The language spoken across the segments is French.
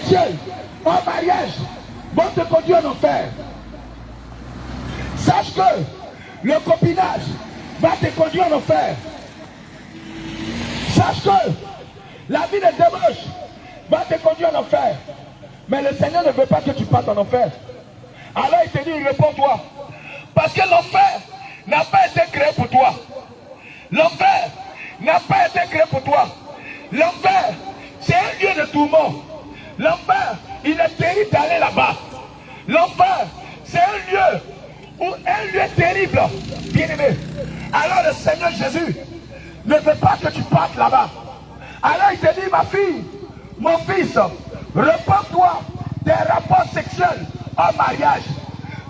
sexuelles en mariage vont te conduire en enfer. Sache que le copinage va te conduire en enfer. Sache que la vie de débauche va te conduire en enfer. Mais le Seigneur ne veut pas que tu partes en enfer. Alors il te dit, réponds-toi. Parce que l'enfer n'a pas été créé pour toi. L'enfer n'a pas été créé pour toi. L'enfer, c'est un lieu de tourment. L'enfer, il est terrible d'aller là-bas. L'enfer, c'est un lieu terrible, bien-aimé. Alors le Seigneur Jésus ne veut pas que tu partes là-bas. Alors il te dit, ma fille, mon fils, repends-toi des rapports sexuels en mariage.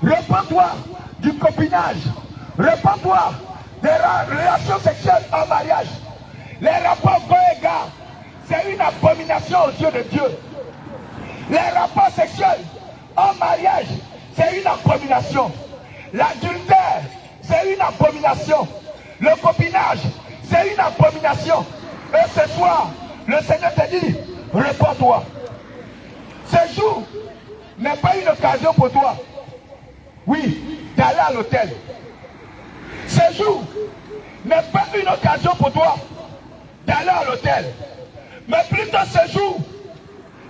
Repends-toi du copinage. Repends-toi des relations sexuelles en mariage. Les rapports goégas, c'est une abomination aux yeux de Dieu. Les rapports sexuels en mariage, c'est une abomination. L'adultère, c'est une abomination. Le copinage, c'est une abomination. Et ce soir, le Seigneur te dit, réponds-toi. Ce jour n'est pas une occasion pour toi, oui, d'aller à l'hôtel. Ce jour n'est pas une occasion pour toi d'aller à l'hôtel. Mais plutôt ce jour,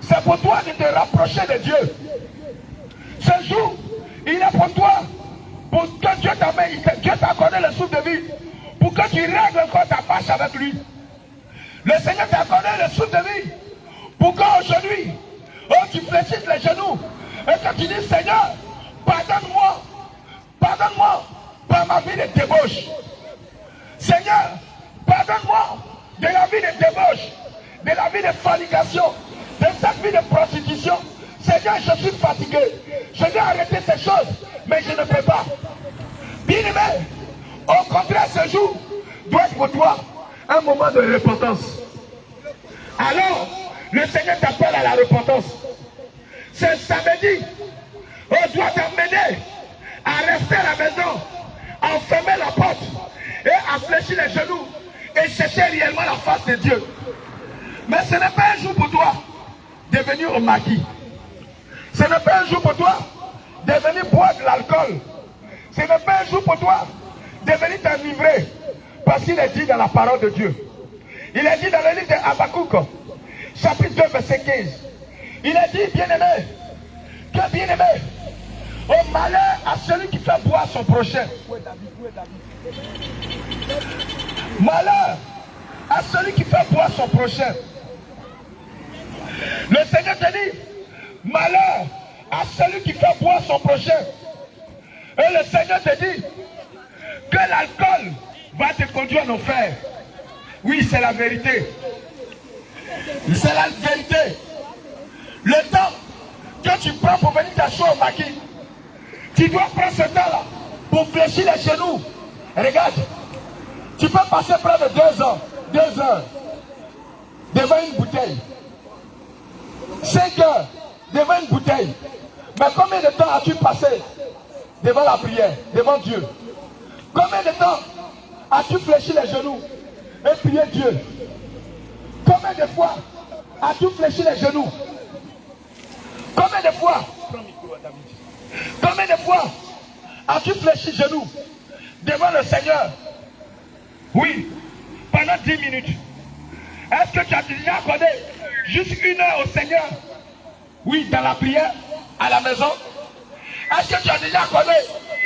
c'est pour toi de te rapprocher de Dieu. Ce jour, il est pour toi, pour que Dieu t'a accordé le souffle de vie, pour que tu règles encore ta marche avec lui. Le Seigneur t'a accordé le souffle de vie, pour qu'aujourd'hui, tu fléchisses les genoux, et que tu dis, Seigneur, pardonne-moi par ma vie de débauche. Seigneur, pardonne-moi de la vie de débauche, de la vie de fornication, de cette vie de prostitution. Seigneur, je suis fatigué. Je vais arrêter ces choses, mais je ne peux pas. Bien-aimé, au contraire, ce jour doit être pour toi un moment de repentance. Alors, le Seigneur t'appelle à la repentance. Ce samedi, on doit t'emmener à rester à la maison, à fermer la porte et à fléchir les genoux et chercher réellement la face de Dieu. Mais ce n'est pas un jour pour toi de venir au maquis. Ce n'est pas un jour pour toi de venir boire de l'alcool. Ce n'est pas un jour pour toi de venir t'enivrer. Parce qu'il est dit dans la parole de Dieu. Il est dit dans le livre de Habakkuk, chapitre 2, verset 15. Il est dit, bien-aimé, que bien-aimé, au malheur à celui qui fait boire son prochain. Malheur à celui qui fait boire son prochain. Le Seigneur te dit, malheur à celui qui fait boire son prochain. Et le Seigneur te dit que l'alcool va te conduire en enfer. Oui, c'est la vérité. C'est la vérité. Le temps que tu prends pour venir t'asseoir au maquis, tu dois prendre ce temps-là pour fléchir les genoux. Regarde, tu peux passer près de 2 heures devant une bouteille. 5 heures devant une bouteille. Mais combien de temps as-tu passé devant la prière, devant Dieu? Combien de temps as-tu fléchi les genoux et prié Dieu? Combien de fois as-tu fléchi les genoux? Combien de fois as-tu fléchi les genoux devant le Seigneur? Oui, pendant 10 minutes. Est-ce que tu as déjà accordé juste 1 heure au Seigneur? Oui, dans la prière, à la maison. Est-ce que tu as déjà accordé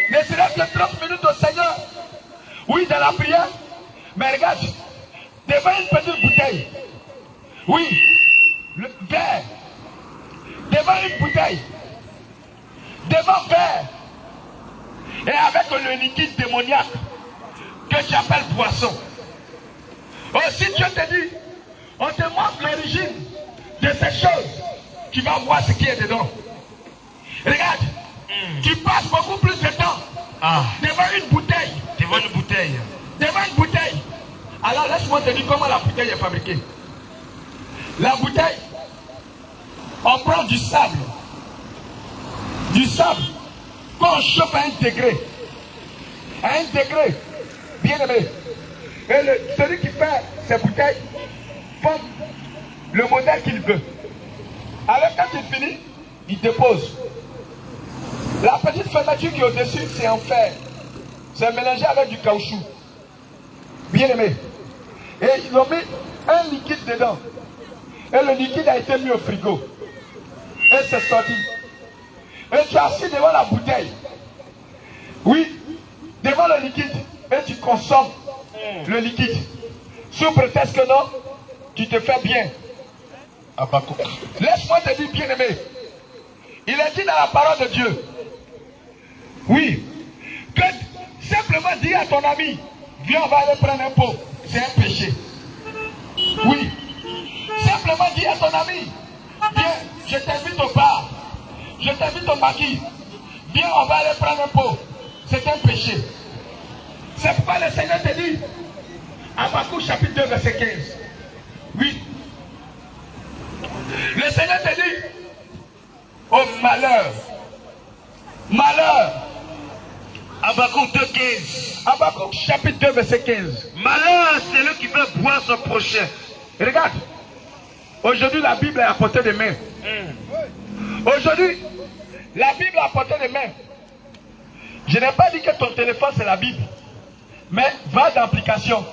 ne serait-ce que 30 minutes au Seigneur? Oui, dans la prière. Mais regarde, devant une petite bouteille. Oui, le verre. Devant une bouteille. Devant verre. Et avec le liquide démoniaque que tu appelles boisson. Aussi Dieu te dit, on te montre l'origine de ces choses. Tu vas voir ce qui est dedans. Regarde, tu passes beaucoup plus de temps devant une bouteille. Devant une bouteille. Devant une bouteille. Alors laisse-moi te dire comment la bouteille est fabriquée. La bouteille, on prend du sable. Du sable qu'on chauffe à 1 degré. À 1 degré. Bien aimé. Et celui qui fait ces bouteilles fait le modèle qu'il veut. Alors quand il finit, il dépose. La petite fermeture qui est au-dessus, c'est en fer. C'est mélangé avec du caoutchouc. Bien aimé. Et ils ont mis un liquide dedans. Et le liquide a été mis au frigo. Et c'est sorti. Et tu es assis devant la bouteille. Oui, devant le liquide. Et tu consommes le liquide. Sous prétexte que non, tu te fais bien. Laisse-moi te dire, bien aimé. Il est dit dans la parole de Dieu. Oui. Que simplement dire à ton ami, viens, on va aller prendre un pot. C'est un péché. Oui. Simplement dire à ton ami, viens, je t'invite au bar. Je t'invite au maquis. Viens, on va aller prendre un pot. C'est un péché. C'est pourquoi le Seigneur te dit, Habakkuk chapitre 2, verset 15. Oui. Le Seigneur te dit, oh malheur. Malheur. Habakkuk 2, 15. Habakkuk chapitre 2, verset 15. Malheur à celui qui veut boire son prochain. Regarde. Aujourd'hui, la Bible est à portée de main. Aujourd'hui, la Bible est à portée de main. Je n'ai pas dit que ton téléphone c'est la Bible. Mais va dans l'application.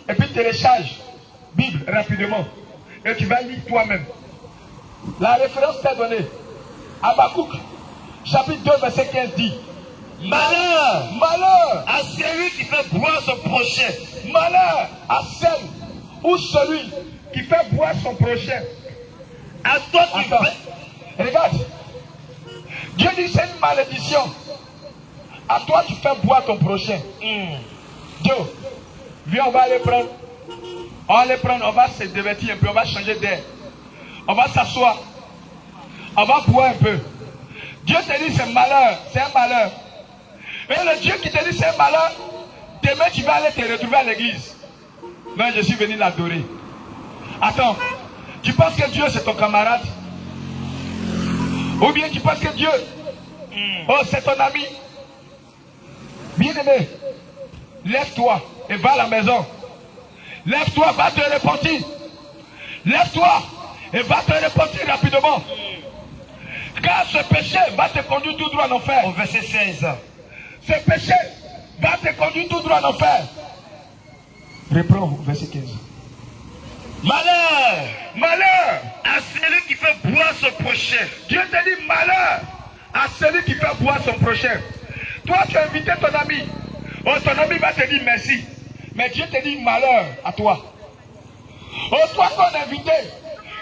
Et puis télécharge Bible rapidement. Et tu vas lire toi-même. La référence t'est donnée. Habakkuk, chapitre 2, verset 15 dit. Malheur, malheur à celui qui fait boire son prochain. Malheur à celle ou celui qui fait boire son prochain. À toi qui fais. Regarde. Dieu dit c'est une malédiction. À toi tu fais boire ton prochain. Dieu, viens, on va aller prendre. On va aller prendre, on va se divertir un peu, on va changer d'air. On va s'asseoir. On va boire un peu. Dieu te dit c'est malheur, c'est un malheur. Et le Dieu qui te dit c'est un malheur, demain tu vas aller te retrouver à l'église. Non, je suis venu l'adorer. Attends, tu penses que Dieu c'est ton camarade? Ou bien tu penses que Dieu, oh c'est ton ami? Bien aimé, lève-toi et va à la maison. Lève-toi, va te repentir. Lève-toi et va te repentir rapidement. Car ce péché va te conduire tout droit en enfer. Au verset 16. Ce péché va te conduire tout droit en enfer. Reprends au verset 15. Malheur, malheur à celui qui fait boire son prochain. Dieu te dit malheur à celui qui fait boire son prochain. Toi tu as invité ton ami. Oh, ton ami va te dire merci. Mais Dieu te dit malheur à toi. Oh, toi qu'on a invité,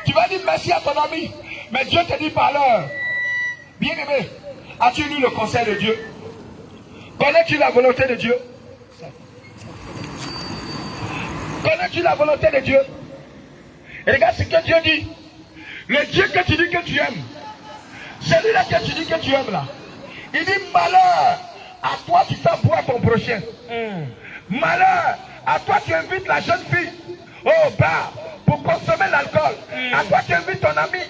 tu vas dire merci à ton ami. Mais Dieu te dit malheur. Bien aimé, as-tu lu le conseil de Dieu? Connais-tu la volonté de Dieu? Connais-tu la volonté de Dieu? Et regarde ce que Dieu dit. Le Dieu que tu dis que tu aimes, celui-là que tu dis que tu aimes là, il dit malheur à toi tu fais boire ton prochain. Malheur à toi tu invites la jeune fille au bar pour consommer l'alcool. À toi tu invites ton ami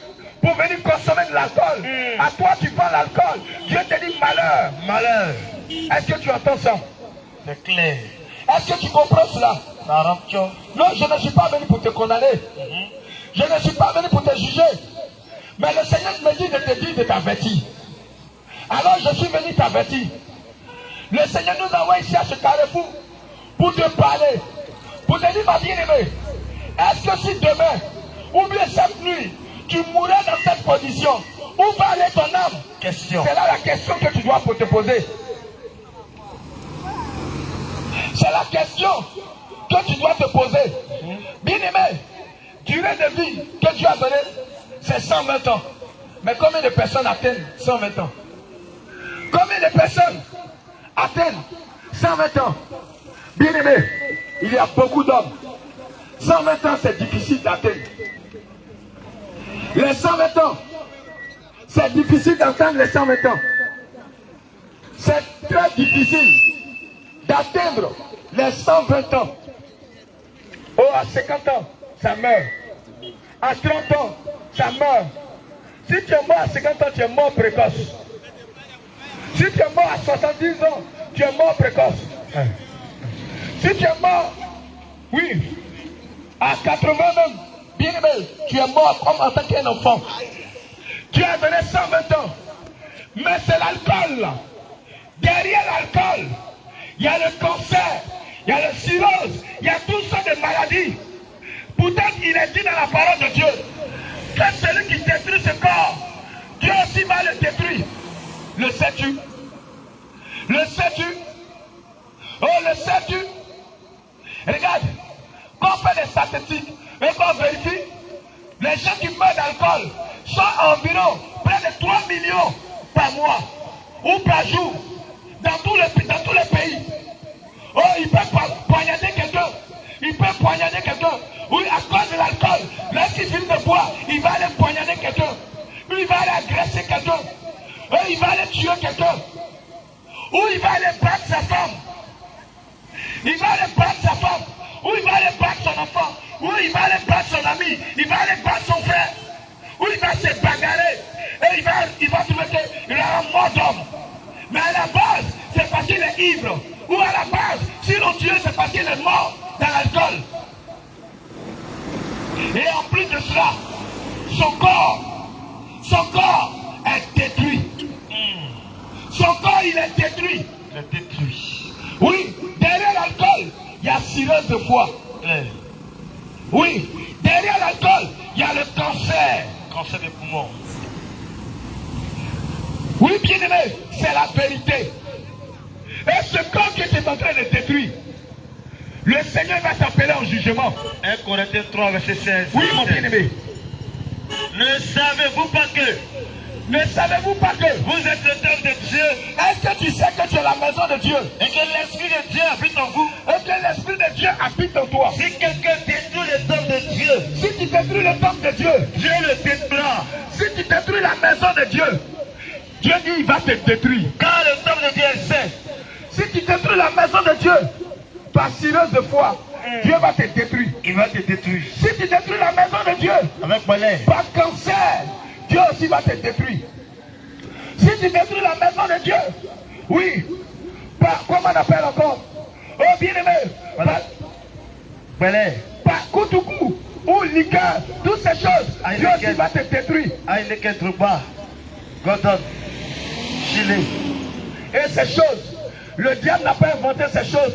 pour venir consommer de l'alcool. À toi tu vends l'alcool. Dieu te dit malheur. Malheur. Est-ce que tu entends ça? C'est clair. Est-ce que tu comprends cela? Non, je ne suis pas venu pour te condamner. Je ne suis pas venu pour te juger. Mais le Seigneur me dit de te dire, de t'avertir. Alors je suis venu t'avertir. Le Seigneur nous envoie ici à ce carrefour pour te parler. Pour te dire, ma bien-aimée, est-ce que si demain, ou bien cette nuit, tu mourrais dans cette position, où va aller ton âme? Question. C'est là la question que tu dois te poser. C'est la question que tu dois te poser. Bien-aimé, durée de vie que Dieu a donnée, c'est 120 ans. Mais combien de personnes atteignent 120 ans? Combien de personnes atteignent 120 ans? Bien-aimé, il y a beaucoup d'hommes. 120 ans, c'est difficile d'atteindre. Les 120 ans, c'est difficile d'atteindre les 120 ans. C'est très difficile d'atteindre les 120 ans. Oh, à 50 ans, ça meurt. À 30 ans, ça meurt. Si tu es mort à 50 ans, tu es mort précoce. Si tu es mort à 70 ans, tu es mort précoce. Si tu es mort, oui, à 80 même, bien aimé, tu es mort comme en tant qu'un enfant. Dieu a donné 120 ans. Mais c'est l'alcool. Derrière l'alcool, il y a le cancer, il y a le cirrhose, il y a toutes sortes de maladies. Pourtant, il est dit dans la parole de Dieu que celui qui détruit ce corps, Dieu aussi va le détruire. Le sais-tu? Le sais-tu? Oh, le sais-tu? Regarde, quand on fait des statistiques et qu'on vérifie, les gens qui meurent d'alcool sont environ près de 3 millions par mois ou par jour dans tous les pays. Oh, il peut poignarder quelqu'un. Il peut poignarder quelqu'un. Oui, à cause de l'alcool. Lorsqu'il finit de boire, il va aller poignarder quelqu'un. Il va aller agresser quelqu'un. Oh, il va aller tuer quelqu'un. Ou il va aller battre sa femme. Il va aller battre sa femme. Ou il va aller battre son enfant. Ou il va aller battre son ami. Il va aller battre son frère. Ou il va se bagarrer. Et il va trouver qu'il a un mort d'homme. Mais à la base, c'est parce qu'il est ivre. Ou à la base, si l'on tue, c'est parce qu'il est mort dans l'alcool. Et en plus de cela, son corps est détruit. Son corps, il est détruit. Il est détruit. Oui, derrière l'alcool, il y a cirrhose de foie. Oui, derrière l'alcool, il y a le cancer. Cancer des poumons. Oui, bien aimé, c'est la vérité. Et ce corps que tu es en train de détruire, le Seigneur va t'appeler en jugement. 1 Corinthiens 3, verset 16. Oui, mon bien-aimé. Ne savez-vous pas que vous êtes le temple de Dieu est-ce que tu sais que tu es la maison de Dieu et que l'Esprit de Dieu habite en vous? et que l'Esprit de Dieu habite en toi? Si quelqu'un détruit le temple de Dieu, Si tu détruis le temple de Dieu, Dieu le détruira. si tu détruis la maison de Dieu, Dieu dit il va te détruire. Car le temple de Dieu est saint. Si tu détruis la maison de Dieu, par cirrhose de foi, Dieu va te détruire. Il va te détruire. Si tu détruis la maison de Dieu, Avec balai. par cancer, Dieu aussi va te détruire. Si tu détruis la maison de Dieu, oui, par, comment on appelle encore? Oh bien-aimé, Voilà. Balai. par koutoukou ou liqueur, toutes ces choses, Ah, Dieu aussi va te détruire. Heineken, Drogba, Gordon, Chile. Et ces choses, le diable n'a pas inventé ces choses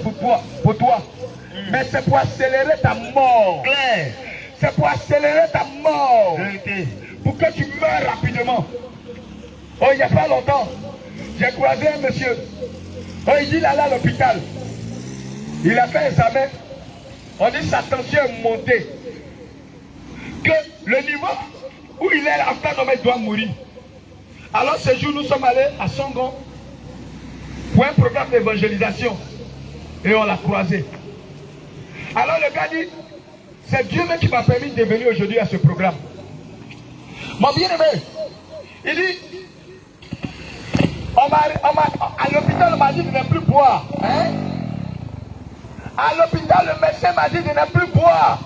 pour toi. Mais c'est pour accélérer ta mort. Claire. C'est pour accélérer ta mort. Vérité. Pour que tu meurs rapidement. Oh, il n'y a pas longtemps, j'ai croisé un monsieur. Oh, il dit il allait à l'hôpital. Il a fait un examen. On dit sa tension est montée. Que le niveau où il est en temps il doit mourir. Alors ce jour, nous sommes allés à Songon pour un programme d'évangélisation. Et on l'a croisé. Alors le gars dit, c'est Dieu même qui m'a permis de venir aujourd'hui à ce programme. Mon bien-aimé, il dit, à l'hôpital, on m'a dit de ne plus boire. Hein? À l'hôpital, le médecin m'a dit de ne plus boire.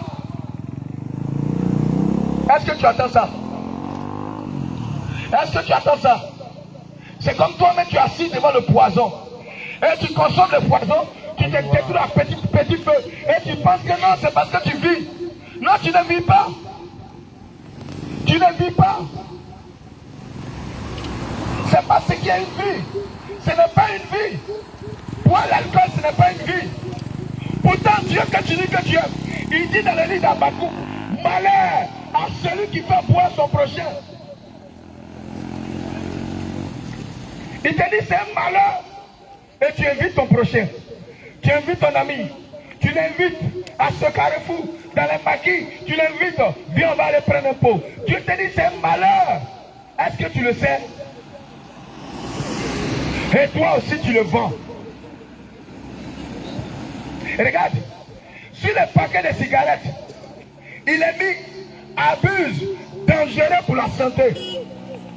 Est-ce que tu attends ça? Est-ce que tu attends ça? C'est comme toi-même, tu es assis devant le poison. Et tu consommes le poison, tu te détruis à petit feu. Et tu penses que non, c'est parce que tu vis. Non, tu ne vis pas. Tu ne vis pas. C'est parce qu'il y a une vie. Ce n'est pas une vie. Boire l'alcool, ce n'est pas une vie. Pourtant, Dieu, quand tu dis que tu aimes, il dit dans le livre d'Habakkuk, malheur à celui qui fait boire son prochain. Il te dit c'est un malheur. Et tu invites ton prochain. Tu invites ton ami. Tu l'invites à ce carrefour, dans les maquis. Tu l'invites, viens on va aller prendre un pot. Dieu te dit c'est un malheur. Est-ce que tu le sais? Et toi aussi tu le vends. Regarde, sur le paquet de cigarettes, il est mis abuse, dangereux pour la santé.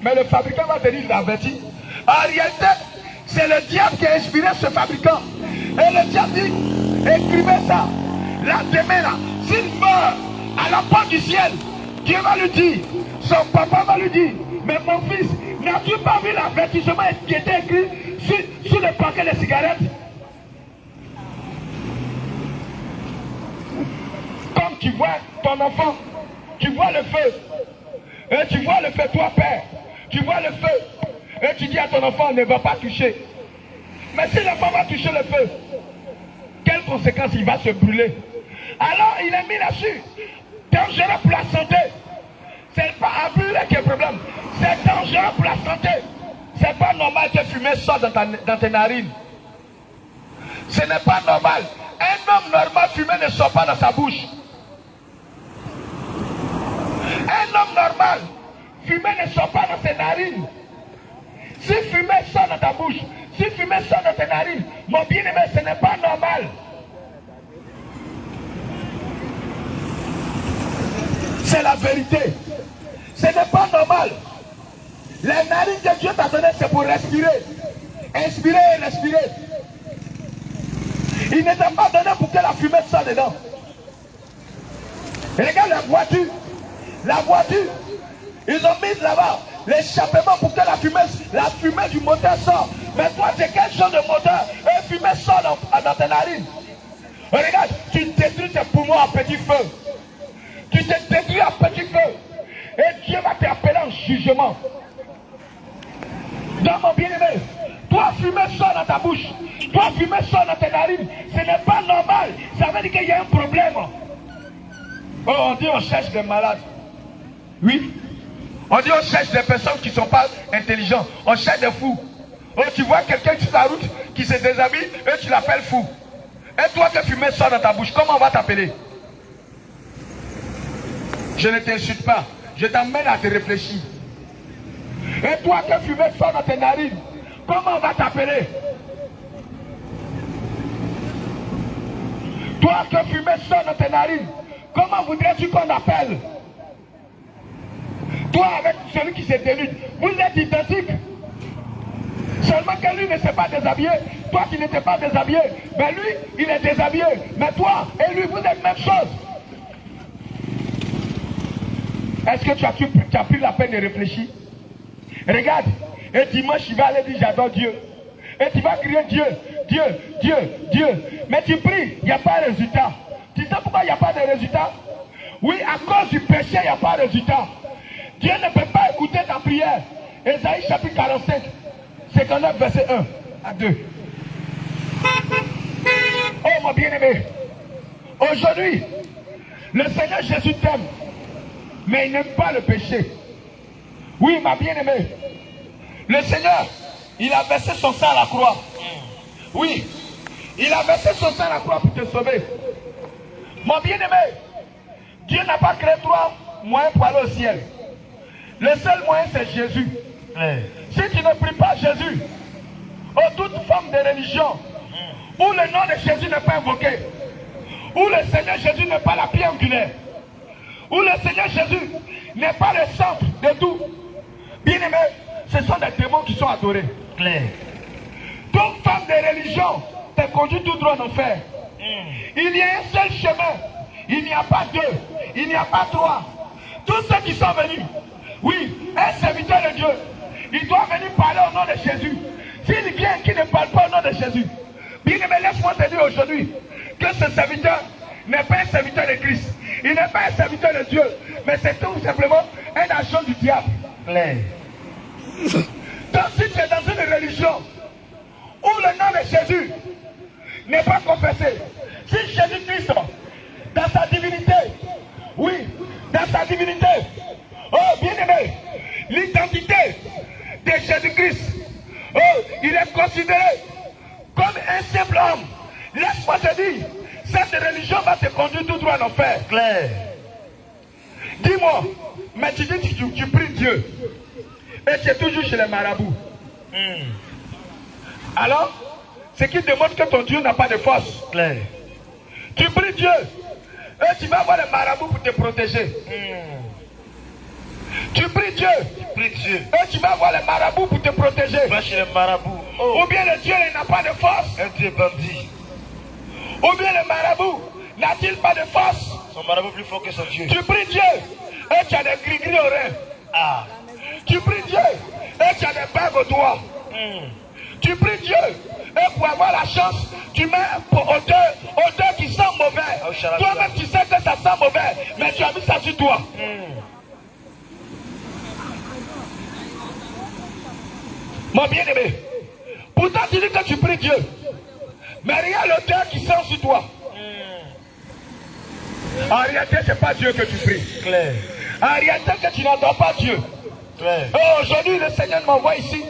Mais le fabricant va te dire, il avertit. En réalité, c'est le diable qui a inspiré ce fabricant. Et le diable dit, écrivez ça. Là, demain, là, s'il meurt à la porte du ciel, Dieu va lui dire, son papa va lui dire, mais mon fils, n'as-tu pas vu l'avertissement qui était écrit sur le paquet de cigarettes? Tu vois ton enfant, tu vois le feu, et tu vois le feu, toi père, tu vois le feu, et tu dis à ton enfant, ne va pas toucher. Mais si l'enfant va toucher le feu, quelles conséquences il va se brûler? Alors il est mis là-dessus. Dangereux pour la santé. C'est pas un brûler qui est le problème. C'est dangereux pour la santé. C'est pas normal que fumer sorte dans tes narines. Ce n'est pas normal. Un homme normal fumé ne sort pas dans sa bouche. Un homme normal fumé ne sort pas dans ses narines. Si fumé sort dans ta bouche, si fumé sort dans tes narines, mon bien-aimé, ce n'est pas normal. C'est la vérité. Ce n'est pas normal. Les narines que Dieu t'a données, c'est pour respirer. Inspirer et respirer. Il ne t'a pas donné pour que la fumée sorte dedans. Et regarde la voiture. La voiture, ils ont mis là-bas l'échappement pour que la fumée du moteur sorte. Mais toi, tu es quelque chose de moteur et la fumée sort dans tes narines. Et regarde, tu détruis tes poumons à petit feu. Tu te détruis à petit feu. Et Dieu va t'appeler en jugement. Donc mon bien-aimé, toi fumée sort dans ta bouche. Toi fumée sort dans tes narines. Ce n'est pas normal. Ça veut dire qu'il y a un problème. Oh, on dit on cherche des malades. Oui. On dit on cherche des personnes qui ne sont pas intelligentes. On cherche des fous. Oh, tu vois quelqu'un sur ta route qui se déshabille et tu l'appelles fou. Et toi que fumée sort dans ta bouche, comment on va t'appeler? Je ne t'insulte pas. Je t'emmène à te réfléchir. Et toi que fumée sort dans tes narines, comment on va t'appeler? Toi que fumée sort dans tes narines, comment voudrais-tu qu'on appelle? Toi avec celui qui s'est dénude, vous êtes identiques. Seulement que lui ne s'est pas déshabillé, toi qui n'étais pas déshabillé, mais lui, il est déshabillé. Mais toi et lui, vous êtes même chose. Est-ce que tu as pris la peine de réfléchir? Regarde, et dimanche, il va aller dire j'adore Dieu. Et tu vas crier Dieu, Dieu, Dieu, Dieu. Mais tu pries, il n'y a pas de résultat. Tu sais pourquoi il n'y a pas de résultat? Oui, à cause du péché, il n'y a pas de résultat. Dieu ne peut pas écouter ta prière. Ésaïe chapitre 45, 59, verset 1 à 2. Oh mon bien-aimé, aujourd'hui, le Seigneur Jésus t'aime, mais il n'aime pas le péché. Oui, ma bien-aimée, le Seigneur, il a versé son sang à la croix. Oui, il a versé son sang à la croix pour te sauver. Mon bien-aimé, Dieu n'a pas créé trois moyens pour aller au ciel. Le seul moyen, c'est Jésus. Si tu ne pries pas Jésus, ou toute forme de religion, où le nom de Jésus n'est pas invoqué, où le Seigneur Jésus n'est pas la pierre angulaire, où le Seigneur Jésus n'est pas le centre de tout, bien aimé, ce sont des démons qui sont adorés. Toute forme de religion te conduit tout droit en enfer. Il y a un seul chemin, il n'y a pas deux, il n'y a pas trois. Tous ceux qui sont venus, oui, un serviteur de Dieu, il doit venir parler au nom de Jésus. S'il vient qui ne parle pas au nom de Jésus, bien aimé, laisse-moi te dire aujourd'hui que ce serviteur n'est pas un serviteur de Christ. Il n'est pas un serviteur de Dieu, mais c'est tout simplement un agent du diable. Donc si tu es dans une religion où le nom de Jésus n'est pas confessé, si Jésus-Christ, dans sa divinité, oui, dans sa divinité, oh bien aimé, l'identité de Jésus-Christ, oh, il est considéré comme un simple homme. Laisse-moi te dire, cette religion va te conduire tout droit en enfer. Dis-moi, mais tu dis que tu pries Dieu et tu es toujours chez les marabouts. Alors, ce qui démontre que ton Dieu n'a pas de force. Tu pries Dieu et tu vas voir les marabouts pour te protéger. Tu pries Dieu et tu vas voir les marabouts pour te protéger. Va chez les marabouts. Ou bien le Dieu n'a pas de force. Un Dieu bandit. Ou bien le marabout n'a-t-il pas de force? Son marabout plus fort que son Dieu. Tu pries Dieu et tu as des gris-gris aux reins. Tu pries Dieu et tu as des bagues aux doigts. Tu pries Dieu et pour avoir la chance, tu mets odeur qui sent mauvais. Toi-même tu sais que ça sent mauvais, mais tu as mis ça sur toi. Mon bien-aimé, pourtant tu dis que tu pries Dieu. Mais regarde l'odeur qui sent sur toi. En réalité, ce n'est pas Dieu que tu pries. Clair. En réalité, que tu n'adores pas Dieu. Clair. Oh, aujourd'hui, le Seigneur m'envoie ici.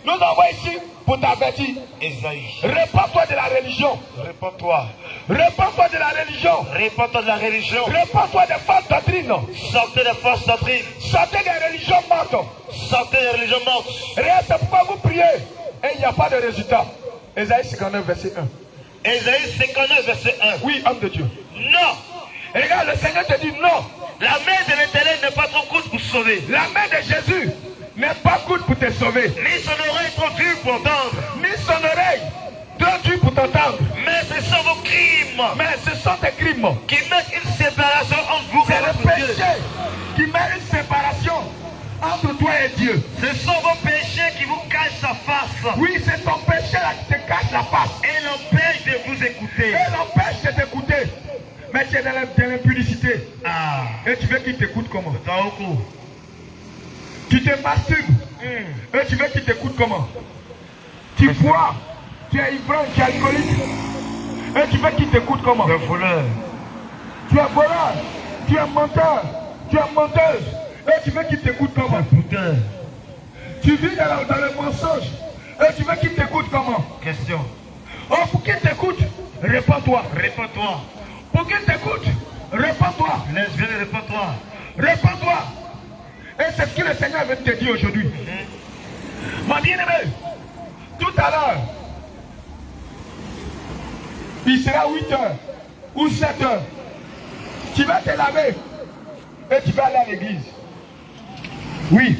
Nous envoie ici pour t'avertir. Esaïe. Répands-toi de la religion. Répands-toi. Répands-toi de la religion. Répands-toi de la religion. Répands-toi des fausses doctrines. Sortez des fausses doctrines. Sortez des religions mortes. Sortez des religions mortes. Regarde, c'est pourquoi vous priez. Et il n'y a pas de résultat. Ésaïe 59, verset 1. Esaïe 59, verset 1. Oui, homme de Dieu. Non. Et regarde, le Seigneur te dit non. La main de l'Éternel n'est pas trop courte pour sauver. La main de Jésus n'est pas courte pour te sauver. Ni son oreille trop dure pour entendre. Ni son oreille trop dure pour t'entendre. Mais ce sont vos crimes Mais ce sont tes crimes. qui mettent une séparation entre vous C'est et le votre Dieu. péché qui met une séparation entre toi et Dieu. Ce sont vos péchés qui vous cachent sa face Oui, c'est ton péché là qui te cache la face. et l'empêchent de vous écouter. Et l'empêche de t'écouter. Mais tu es dans l'impudicité. Ah, Et tu veux qu'il t'écoute comment? Taoko. Tu te masturbes. Et tu veux qu'il t'écoute comment? Tu bois. Tu es ivrogne, tu es alcoolique. Et tu veux qu'il t'écoute comment? Le voleur. Tu es voleur. Tu es menteur. Tu es menteuse. Et tu veux qu'il t'écoute comment? Putain. Tu vis dans le mensonge. Et tu veux qu'il t'écoute comment? Question. Oh, pour qu'il t'écoute, réponds-toi. Réponds-toi. Pour qu'il t'écoute, réponds-toi. Lesbienne, réponds-toi. Réponds-toi. Et c'est ce que le Seigneur veut te dire aujourd'hui. Mon bien-aimé, tout à l'heure, il sera 8 heures ou 7 heures. Tu vas te laver et tu vas aller à l'église. Oui.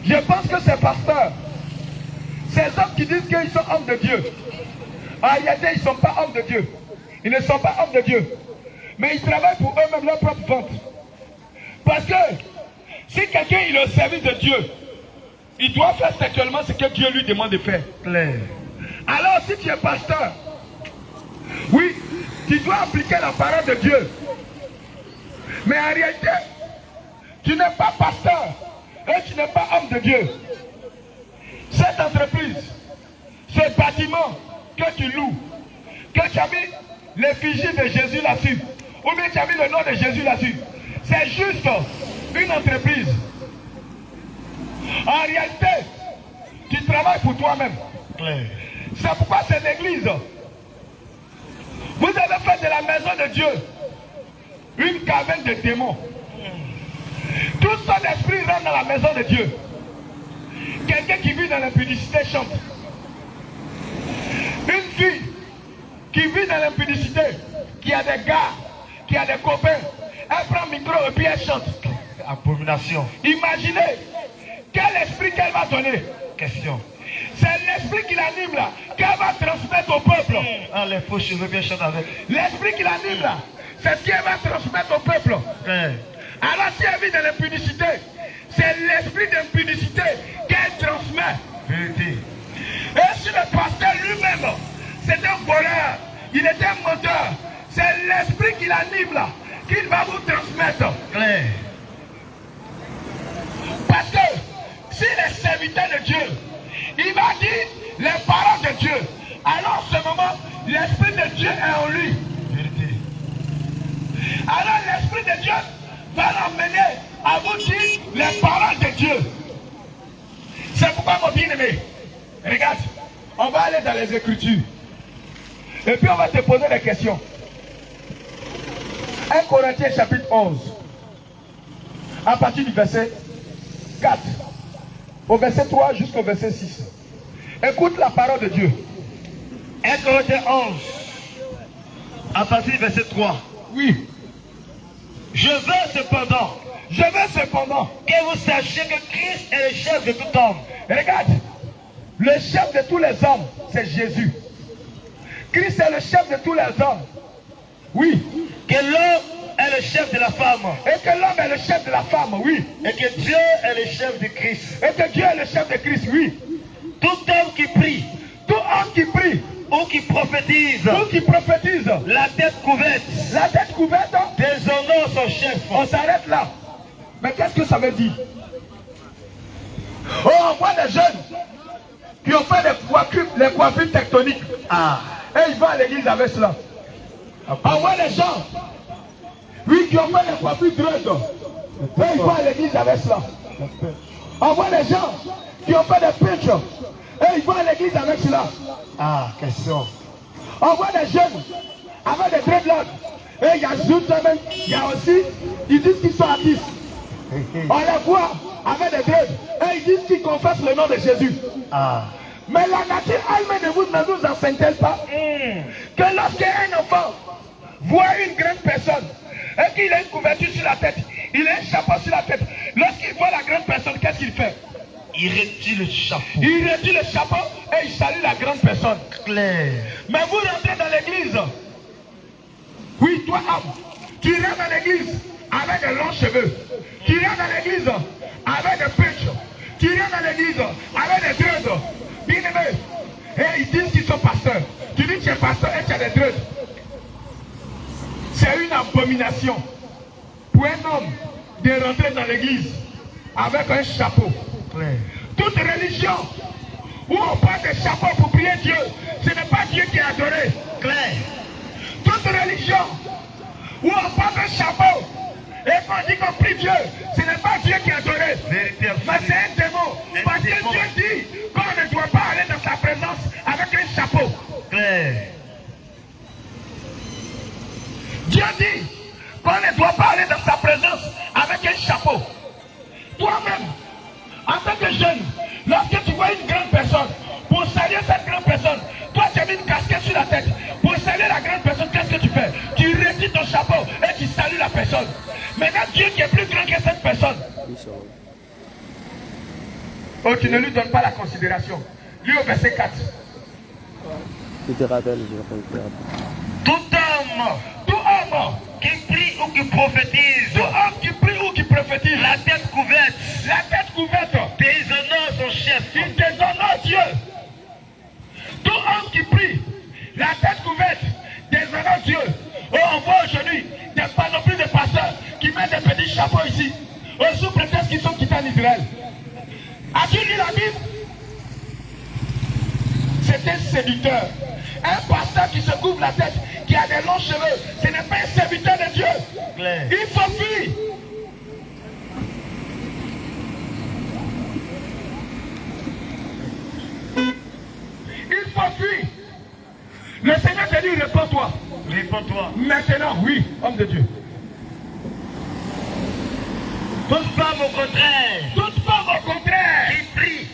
Je pense que ces pasteurs, ces hommes qui disent qu'ils sont hommes de Dieu, en réalité, ils ne sont pas hommes de Dieu. Ils ne sont pas hommes de Dieu. Mais ils travaillent pour eux-mêmes leur propre vente. Parce que si quelqu'un est au service de Dieu, il doit faire actuellement ce que Dieu lui demande de faire. Claire. Alors si tu es pasteur, oui, tu dois appliquer la parole de Dieu. Mais en réalité, tu n'es pas pasteur et tu n'es pas homme de Dieu. Cette entreprise, ce bâtiment que tu loues, que tu as mis l'effigie de Jésus là-dessus, ou bien tu as mis le nom de Jésus là-dessus, c'est juste une entreprise. En réalité, tu travailles pour toi-même. Claire. C'est pourquoi c'est l'église. Vous avez fait de la maison de Dieu une caverne de démons. Tout son esprit rentre dans la maison de Dieu. Quelqu'un qui vit dans l'impudicité chante. Une fille qui vit dans l'impudicité, qui a des gars, qui a des copains, elle prend le micro et puis elle chante. Abomination. Imaginez quel esprit qu'elle va donner. Question. C'est l'esprit qui l'anime là, qu'elle va transmettre au peuple. Ah, les faux cheveux bien chantent avec. L'esprit qui l'anime là, c'est ce qu'elle va transmettre au peuple. Claire. Alors si elle vit dans l'impudicité, c'est l'esprit d'impudicité qu'elle transmet. Vérité. Et si le pasteur lui-même, c'est un voleur, il est un menteur, c'est l'esprit qui l'anime là, qu'il va vous transmettre. Claire. Parce que s'il est serviteur de Dieu, il va dire les paroles de Dieu. Alors en ce moment, l'esprit de Dieu est en lui. Vérité. Alors l'esprit de Dieu va l'emmener à vous dire les paroles de Dieu. C'est pourquoi mon bien-aimé, regarde, on va aller dans les Écritures. Et puis on va te poser des questions. 1 Corinthiens chapitre 11. À partir du verset 4. Au verset 3 jusqu'au verset 6. Écoute la parole de Dieu. 1 Corinthiens 11. À partir du verset 3. Oui. Je veux cependant Que vous sachiez que Christ est le chef de tout homme. regarde, le chef de tous les hommes, c'est Jésus. Christ est le chef de tous les hommes. Oui. Que l'homme est le chef de la femme. Et que l'homme est le chef de la femme, oui. Et que Dieu est le chef de Christ. Et que Dieu est le chef de Christ, oui. Tout homme qui prie Tout homme qui prie, ou qui prophétise, ou qui prophétise, la tête couverte, la tête couverte, déshonore son chef. on s'arrête là. Mais qu'est-ce que ça veut dire? Oh, on voit des jeunes qui ont fait les coiffures tectoniques. Ah. Et ils vont à l'église avec cela. On voit les gens, oui, qui ont fait les coiffures dread. Et ils vont à l'église avec cela. On voit les gens qui ont fait des pitchs. Et ils vont à l'église avec cela. Ah, question. On voit des jeunes avec des dreadlocks. Et il y a Zoutamen, il y a aussi, ils disent qu'ils sont artistes. On les voit avec des dreads. Et ils disent qu'ils confessent le nom de Jésus. Ah. Mais la nature elle-même ne nous enseigne-t-elle pas que lorsqu'un enfant voit une grande personne et qu'il a une couverture sur la tête, il a un chapeau sur la tête, lorsqu'il voit la grande personne, qu'est-ce qu'il fait? Il retire le chapeau. Il retire le chapeau et il salue la grande personne. Claire. Mais vous rentrez dans l'église. Oui, toi, homme, tu rentres dans l'église avec de longs cheveux. Tu rentres dans l'église avec des pitchs. Tu rentres dans l'église avec des dreads. Bien aimé. Et ils disent qu'ils sont pasteurs. Tu dis que tu es pasteur et tu as des dreads. C'est une abomination pour un homme de rentrer dans l'église avec un chapeau. Claire. Toute religion où on porte des chapeaux pour prier Dieu, ce n'est pas Dieu qui est adoré. Claire. Toute religion où on porte un chapeau et qu'on dit qu'on prie Dieu, ce n'est pas Dieu qui est adoré. Vérité. Mais c'est un démon. Parce que Dieu dit qu'on ne doit pas aller dans sa présence avec un chapeau. Claire. Dieu dit qu'on ne doit pas aller dans sa présence avec un chapeau. Toi-même, en tant que jeune, lorsque tu vois une grande personne, pour saluer cette grande personne, toi tu as mis une casquette sur la tête. Pour saluer la grande personne, qu'est-ce que tu fais? Tu retires ton chapeau et tu salues la personne. Maintenant, Dieu qui est plus grand que cette personne. Oh, tu ne lui donnes pas la considération. Lis au verset 4. Tu te rappelles, je vais Tout homme qui prie ou qui prophétise, Tout homme qui prie ou qui prophétise, la tête couverte, déshonore son chef. il déshonore Dieu. Tout homme qui prie, la tête couverte, déshonore Dieu. Oh, on voit aujourd'hui des panoplies de pasteurs qui mettent des petits chapeaux ici, sous prétexte qu'ils sont quittés en Israël. As-tu lu la Bible? C'est un séducteur. Un pasteur qui se couvre la tête, qui a des longs cheveux, ce n'est pas un serviteur de Dieu. Claire. Il faut fuir. Il faut fuir. Le Seigneur te dit, réponds-toi. Réponds-toi. Maintenant, oui, homme de Dieu. Toute femme au contraire, Toute femme au contraire, qui prie,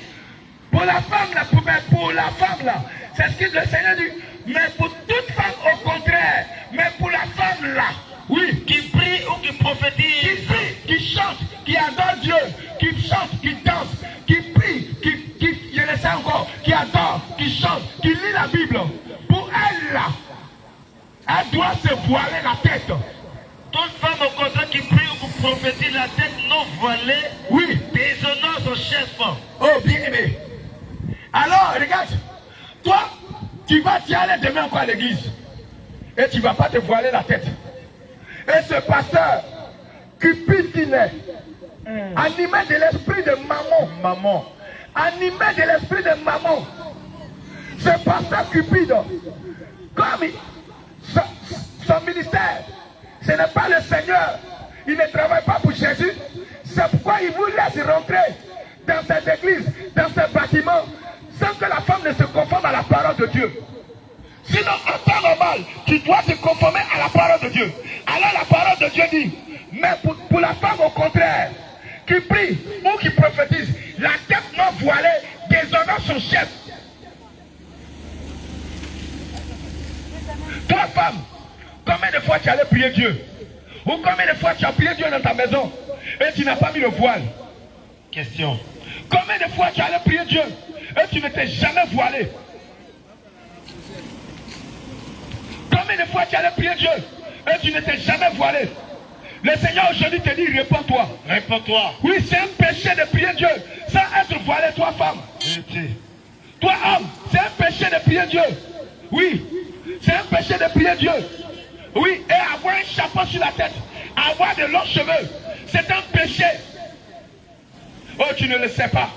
pour la femme là, pour la femme là, c'est ce que le Seigneur dit. Mais pour toute femme au contraire, mais pour la femme là, oui, qui prie ou qui qui prophétise, prie, qui chante, qui adore Dieu, qui chante, qui danse, qui prie, je le sais encore, qui adore, qui chante, qui lit la Bible. Pour elle là, elle doit se voiler la tête. toute femme au contraire qui prie ou qui prophétise, la tête non voilée, Oui. déshonore son chef. Oh, bien aimé. Alors, regarde, toi, tu vas t'y aller demain encore à l'église. Et tu ne vas pas te voiler la tête. Et ce pasteur, cupide qu'il est, animé de l'esprit de maman, animé de l'esprit de maman, ce pasteur cupide, comme son ministère, ce n'est pas le Seigneur, il ne travaille pas pour Jésus, c'est pourquoi il vous laisse rentrer dans cette église, dans ce bâtiment, sans que la femme ne se conforme à la parole de Dieu. Sinon, en temps normal, tu dois te conformer à la parole de Dieu. Alors la parole de Dieu dit, mais pour la femme au contraire, qui prie ou qui prophétise, la tête non voilée déshonore son chef. Toi, femme, combien de fois tu allais prier Dieu? Ou combien de fois tu as prié Dieu dans ta maison et tu n'as pas mis le voile? Question. Combien de fois tu allais prier Dieu et tu ne t'es jamais voilé? Combien de fois tu allais prier Dieu et tu ne t'es jamais voilé? Le Seigneur aujourd'hui te dit, réponds-toi. Réponds-toi. Oui, c'est un péché de prier Dieu sans être voilé, toi femme. Vérité. Toi homme, c'est un péché de prier Dieu. Oui, c'est un péché de prier Dieu. Oui, et avoir un chapeau sur la tête, avoir de longs cheveux, c'est un péché. Oh, tu ne le sais pas,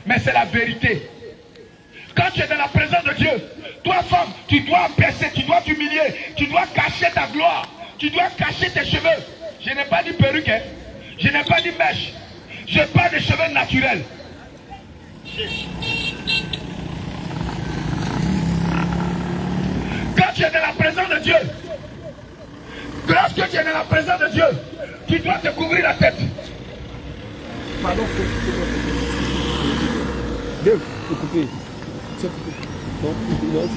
mais c'est la vérité. Quand tu es dans la présence de Dieu, toi femme, tu dois baisser, tu dois t'humilier, tu dois cacher ta gloire, tu dois cacher tes cheveux. Je n'ai pas dit perruque, hein. Je n'ai pas dit mèche. Je parle de cheveux naturels. Quand tu es dans la présence de Dieu, lorsque tu es dans la présence de Dieu, tu dois te couvrir la tête. Pardon, Dave, faut couper. C'est coupé. Non, non.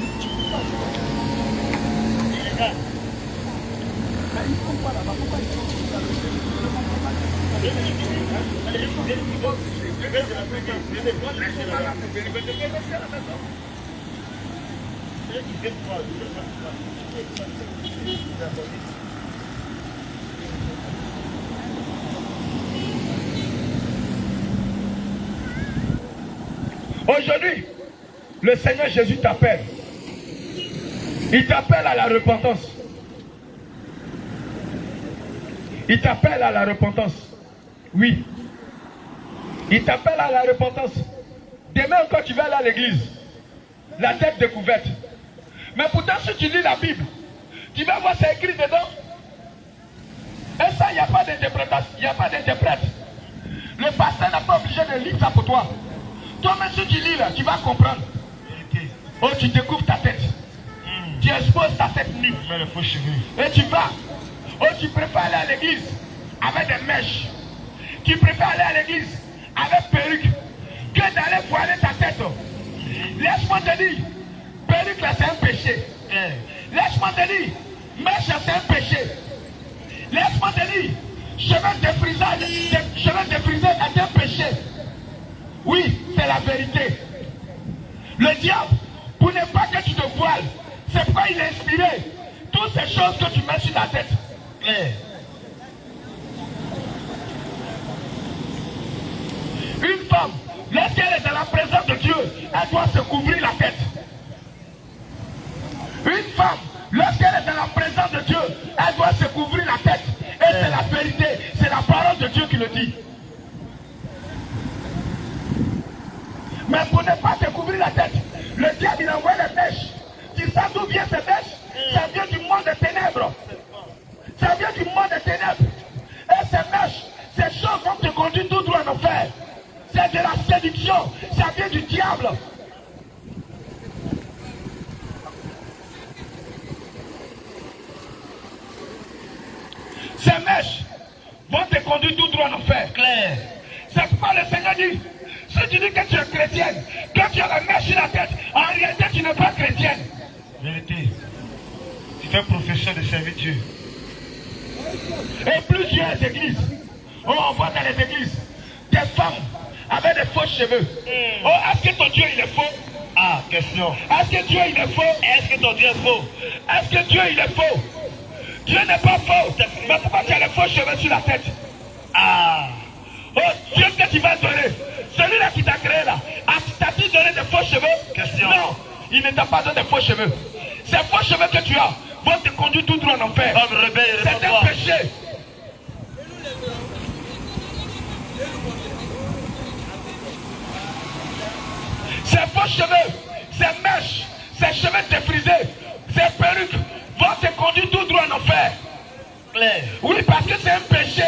Aujourd'hui, le Seigneur Jésus t'appelle. Il t'appelle à la repentance. Il t'appelle à la repentance. Oui. Il t'appelle à la repentance. Demain encore tu vas aller à l'église. La tête découverte. Mais pourtant si tu lis la Bible, tu vas voir c'est écrit dedans. Et ça, il n'y a pas d'interprétation. Il n'y a pas d'interprète. Le pasteur n'est pas obligé de lire ça pour toi. Toi-même si tu lis là, tu vas comprendre. Oh, tu découvres ta tête. Tu exposes ta tête nue. Et tu vas. Oh, tu préfères aller à l'église avec des mèches. Tu préfères aller à l'église avec perruque que d'aller voiler ta tête. Laisse-moi te dire, perruque là c'est un péché. Laisse-moi te dire, mèche là c'est un péché. Laisse-moi te dire, chemin de frisage est un péché. Oui, c'est la vérité. Le diable, pour ne pas que tu te voiles, c'est pourquoi il a inspiré toutes ces choses que tu mets sur la tête. Une femme, lorsqu'elle est dans la présence de Dieu, elle doit se couvrir la tête. Une femme, lorsqu'elle est dans la présence de Dieu, elle doit se couvrir la tête. Et c'est la vérité, c'est la parole de Dieu qui le dit. Mais pour ne pas te couvrir la tête, le diable il envoie les mèches. Tu sais d'où vient ces mèches? Ça vient du monde des ténèbres. Ça vient du monde des ténèbres. Et ces mèches, ces choses vont te conduire tout droit en enfer. C'est de la séduction. Ça vient du diable. Ces mèches vont te conduire tout droit en enfer. Claire. C'est pourquoi le Seigneur dit, si tu dis que tu es chrétienne, que tu as la mèche sur la tête, en réalité tu n'es pas chrétienne. Vérité. Tu fais profession de servir Dieu. Et plusieurs églises, on voit dans les églises, des femmes avec des faux cheveux. Oh, est-ce que ton Dieu il est faux? Ah, question. Est-ce que Dieu il est faux? Est-ce que ton Dieu est faux? Est-ce que Dieu il est faux? Dieu n'est pas faux. Mais pourquoi tu as les faux cheveux sur la tête? Ah. Oh, Dieu que tu vas donner, celui-là qui t'a créé là, t'as-t-il donné des faux cheveux? Question. Non, il ne t'a pas donné des faux cheveux. Ces faux cheveux que tu as vont te conduire tout droit en enfer. Homme rebelle, c'est un réponds-toi. péché. Ces faux cheveux, ces mèches, ces cheveux défrisés, ces perruques vont te conduire tout droit en enfer. Claire. Oui, parce que c'est un péché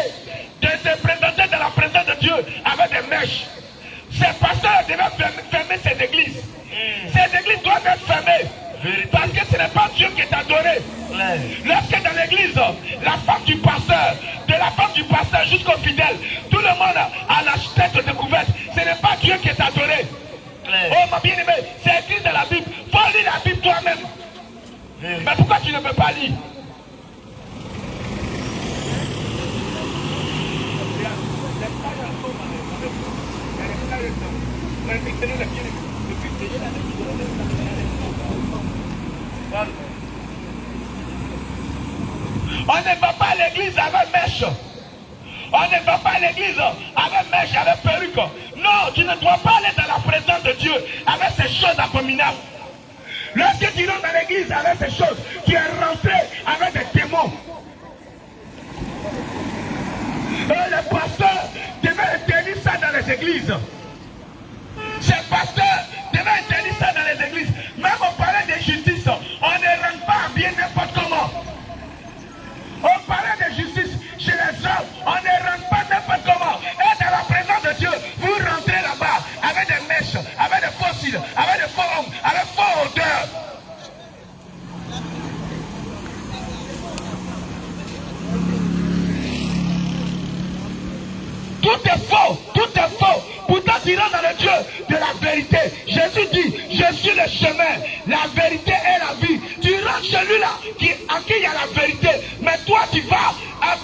de se présenter dans la présence de Dieu avec des mèches. Ces pasteurs devaient fermer ces églises. Ces églises doivent être fermées. Parce que ce n'est pas Dieu qui t'a donné. Claire. Lorsque dans l'église, la femme du pasteur, de la femme du pasteur jusqu'au fidèle, tout le monde a la tête découverte. Ce n'est pas Dieu qui t'a donné. Claire. Oh ma bien-aimée, c'est écrit dans la Bible. Faut lire la Bible toi-même. Vérité. Mais pourquoi tu ne peux pas lire? On ne va pas à l'église avec mèche. On ne va pas à l'église avec mèche, avec perruque. Non, tu ne dois pas aller dans la présence de Dieu avec ces choses abominables. Lorsque tu rentres dans l'église avec ces choses, tu es rentré avec des démons. Et les pasteurs devaient interdire ça dans les églises. Ces pasteurs devaient interdire ça dans chemin, la vérité et la vie. Tu rentres celui-là en qui il y a la vérité. Mais toi, tu vas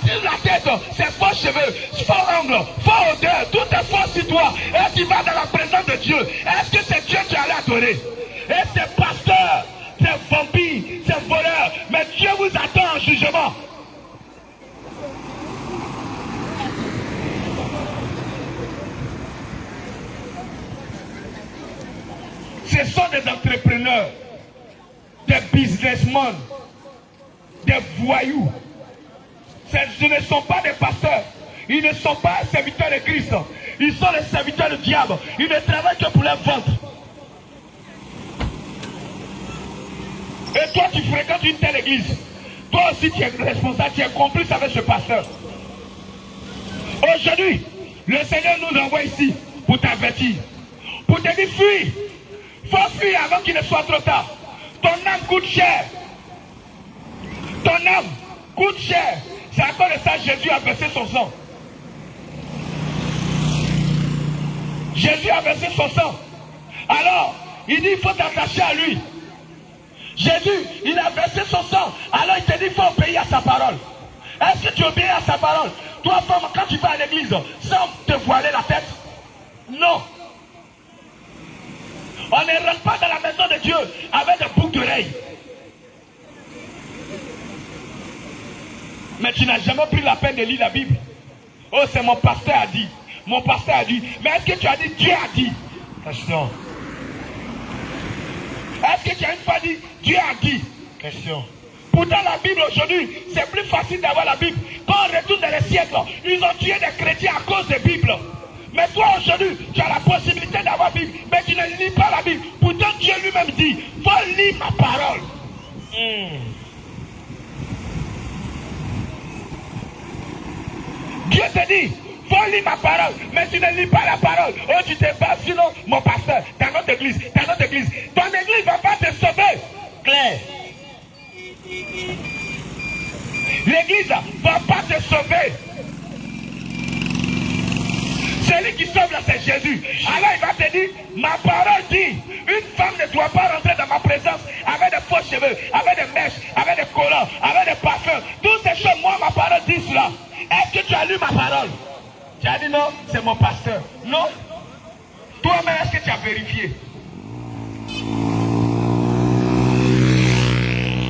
sur la tête, c'est faux cheveux, faux ongles, faux odeur, tout est faux sur toi. Et tu vas dans la présence de Dieu. Est-ce que c'est Dieu que tu allais adorer? Et c'est pasteur, c'est vampire, c'est voleur. Mais Dieu vous attend en jugement. Ce sont des entrepreneurs, des businessmen, des voyous. Ce ne sont pas des pasteurs. Ils ne sont pas serviteurs de Christ. Ils sont les serviteurs du diable. Ils ne travaillent que pour leur ventre. Et toi, tu fréquentes une telle église. Toi aussi, tu es responsable, tu es complice avec ce pasteur. Aujourd'hui, le Seigneur nous envoie ici pour t'avertir. Pour te dire, fuis. Faut fuir avant qu'il ne soit trop tard. Ton âme coûte cher. Ton âme coûte cher. C'est à cause de ça que Jésus a versé son sang. Jésus a versé son sang. Alors, il dit, il faut t'attacher à lui. Jésus, il a versé son sang. Alors il te dit, il faut obéir à sa parole. Est-ce que tu obéis à sa parole? Toi, femme, quand tu vas à l'église, sans te voiler la tête? Non. On ne rentre pas dans la maison de Dieu avec des boucles d'oreilles. Mais tu n'as jamais pris la peine de lire la Bible. Oh, c'est mon pasteur a dit. Mon pasteur a dit. Mais est-ce que tu as dit Dieu a dit? Question. Est-ce que tu as une fois dit Dieu a dit? Question. Pourtant la Bible aujourd'hui, c'est plus facile d'avoir la Bible. Quand on retourne dans les siècles, ils ont tué des chrétiens à cause des Bibles. Mais toi aujourd'hui, tu as la possibilité d'avoir la Bible, mais tu ne lis pas la Bible. Pourtant Dieu lui-même dit, faut lire ma parole. Dieu te dit, faut lire ma parole, mais tu ne lis pas la parole. Oh, tu te bats, sinon mon pasteur, dans notre église, ton église ne va pas te sauver. Claire. L'église ne va pas te sauver. Celui qui sauve là, c'est Jésus. Alors il va te dire, ma parole dit, une femme ne doit pas rentrer dans ma présence avec des faux cheveux, avec des mèches, avec des collants, avec des parfums. Toutes ces choses, moi, ma parole dit cela. Est-ce que tu as lu ma parole? Tu as dit non, c'est mon pasteur. Non. Toi-même, est-ce que tu as vérifié?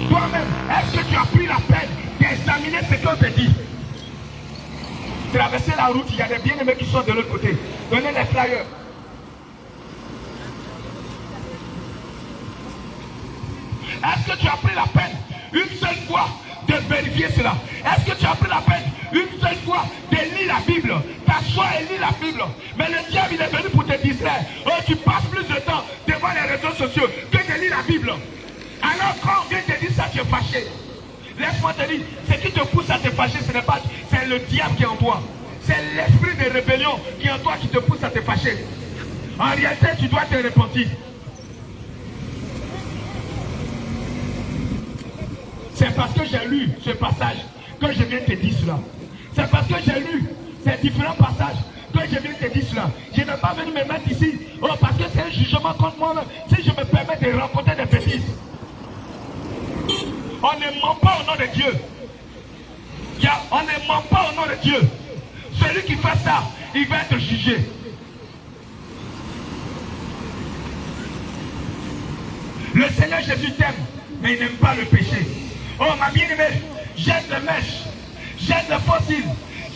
Toi-même, est-ce que tu as pris la peine d'examiner ce qu'on te dit? Traverser la route, il y a des bien-aimés qui sont de l'autre côté. Donnez les flyers. Est-ce que tu as pris la peine une seule fois de vérifier cela? Est-ce que tu as pris la peine une seule fois de lire la Bible? T'assois et lis la Bible. Mais le diable, il est venu pour te distraire. Oh, tu passes plus de temps devant les réseaux sociaux que de lire la Bible. Alors quand on vient te dire ça, tu es fâché. Laisse-moi te dire, ce qui te pousse à te fâcher, ce n'est pas, c'est le diable qui est en toi. C'est l'esprit de rébellion qui est en toi qui te pousse à te fâcher. En réalité, tu dois te repentir. C'est parce que j'ai lu ce passage que je viens te dire cela. C'est parce que j'ai lu ces différents passages que je viens te dire cela. Je n'ai pas venu me mettre ici parce que c'est un jugement contre moi-même. Si je me permets de raconter des bêtises. On ne ment pas au nom de Dieu. On ne ment pas au nom de Dieu. Celui qui fait ça, il va être jugé. Le Seigneur Jésus t'aime, mais il n'aime pas le péché. Oh ma bien-aimée, jette les mèches, jette les fossiles,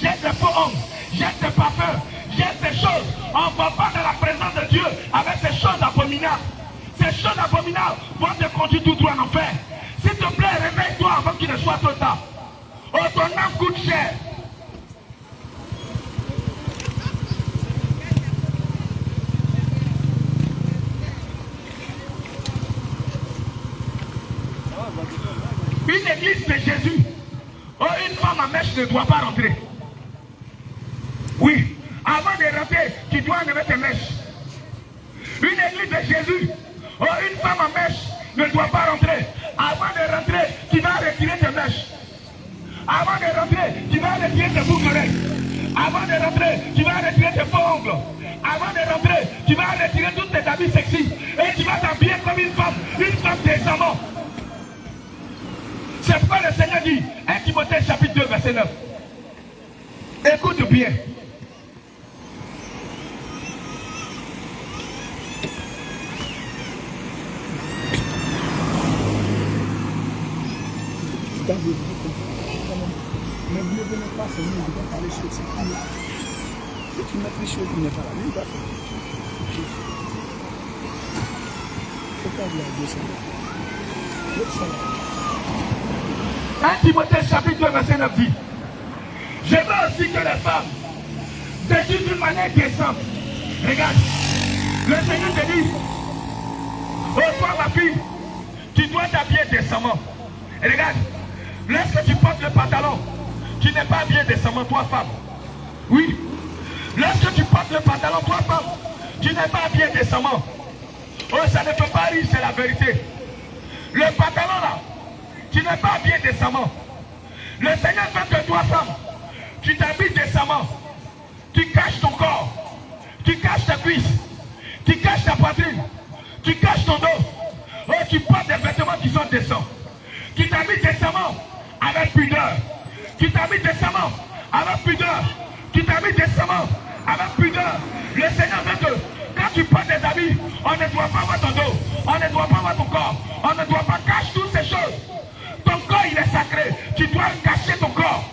jette les faux ongles, jette les parfums, jette ces choses. On ne va pas dans la présence de Dieu avec ces choses abominables. Ces choses abominables vont te conduire tout droit en enfer. S'il te plaît, réveille-toi avant qu'il ne soit trop tard. Oh, ton âme coûte cher. Une église de Jésus. Oh, une femme à mèche ne doit pas rentrer. Oui. Avant de rentrer, tu dois enlever tes mèches. Une église de Jésus. Oh, une femme à mèche ne doit pas rentrer. Avant de rentrer, tu vas retirer tes mèches. Avant de rentrer, tu vas retirer tes boucles d'oreilles. Avant de rentrer, tu vas retirer tes faux ongles. Avant de rentrer, tu vas retirer toutes tes habits sexy. Et tu vas t'habiller comme une femme. Timothée chapitre 2, verset 9. Écoute bien. Ne venez pas, c'est mieux, il va parler sur ce qui tu mettrais chaud, il n'est pas là. Lui, il va faire. C'est pas bien, descendre. 1 Timothée chapitre 2, verset 9 dit: je veux aussi que les femmes décident d'une manière décente. Regarde, le Seigneur te dit: oh toi ma fille, tu dois t'habiller décemment. Et regarde, lorsque tu portes le pantalon, tu n'es pas habillé décemment, toi femme. Oui, lorsque tu portes le pantalon, toi femme, tu n'es pas habillé décemment. Oh, ça ne fait pas rire, c'est la vérité. Le pantalon là, tu n'es pas habillé décemment. Le Seigneur veut que toi femme, tu t'habilles décemment. Tu caches ton corps, tu caches ta cuisse, tu caches ta poitrine, tu caches ton dos. Oh, tu portes des vêtements qui sont décents. Tu t'habilles décemment avec pudeur. Tu t'habilles décemment avec pudeur. Tu t'habilles décemment avec pudeur. Le Seigneur veut que quand tu portes des habits, on ne doit pas voir ton dos, on ne doit pas voir ton corps, on ne doit pas cacher toutes ces choses. Ton corps il est sacré, tu dois cacher ton corps.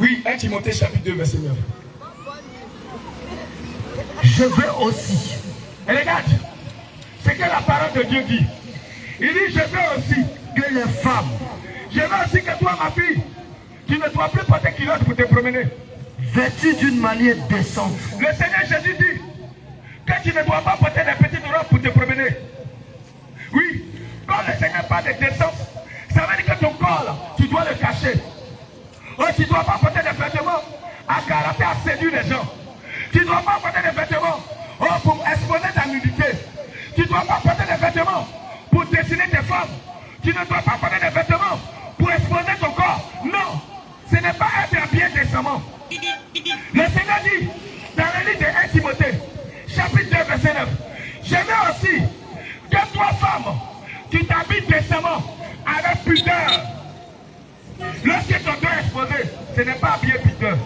Oui, 1 Timothée chapitre 2, verset 9. Je veux aussi. Et regarde, c'est que la parole de Dieu dit. Il dit, je veux aussi que les femmes. Je veux aussi que toi, ma fille, tu ne dois plus porter culotte pour te promener. Vêtue d'une manière décente. Le Seigneur Jésus dit que tu ne dois pas porter des petites robes pour te promener. Oui, quand le Seigneur parle de décence, ça veut dire que ton corps, là, tu dois le cacher. Oh, tu ne dois pas porter des vêtements à caractère à séduire les gens. Tu ne dois pas porter des vêtements pour exposer ta nudité. Tu ne dois pas porter des vêtements pour dessiner tes femmes. Tu ne dois pas porter des vêtements pour exposer ton corps. Non, ce n'est pas être habillé décemment. Le Seigneur dit dans le livre de 1 Timothée, chapitre 2, verset 9, je veux aussi que toi, femme, tu t'habilles décemment avec pudeur. Lorsque ton dos est exposé, ce n'est pas habillé pudeur,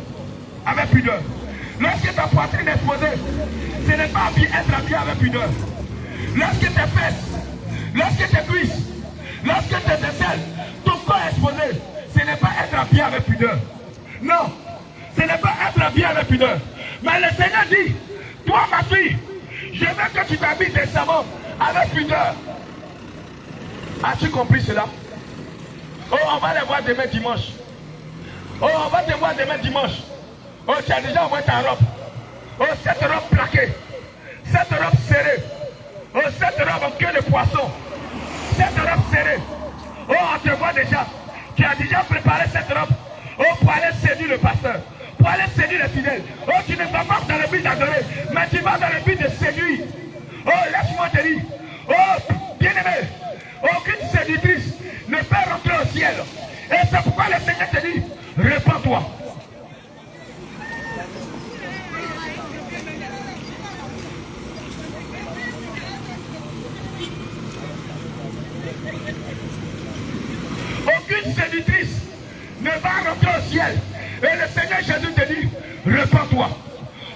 avec pudeur. Lorsque ta poitrine est exposée, ce n'est pas être habillé avec pudeur. Lorsque tes fesses, lorsque tes cuisses, lorsque tes aisselles, ton corps est exposé, ce n'est pas être habillé avec pudeur. Non, ce n'est pas être habillé avec pudeur. Mais le Seigneur dit, toi ma fille, je veux que tu t'habilles décemment avec pudeur. As-tu compris cela? Oh, on va les voir demain dimanche. Oh, on va te voir demain dimanche. Oh, tu as déjà envoyé ta robe. Oh, cette robe plaquée. Cette robe serrée. Oh, cette robe en queue de poisson. Cette robe serrée. Oh, on te voit déjà. Tu as déjà préparé cette robe. Oh, pour aller séduire le pasteur. Pour aller séduire les fidèles. Oh, tu ne vas pas dans le but d'adorer. Mais tu vas dans le but de séduire. Oh, laisse-moi te dire. Oh, bien-aimé. Aucune séductrice ne peut rentrer au ciel. Et c'est pourquoi le Seigneur te dit, répands-toi. Aucune séductrice ne va rentrer au ciel. Et le Seigneur Jésus te dit, répands-toi.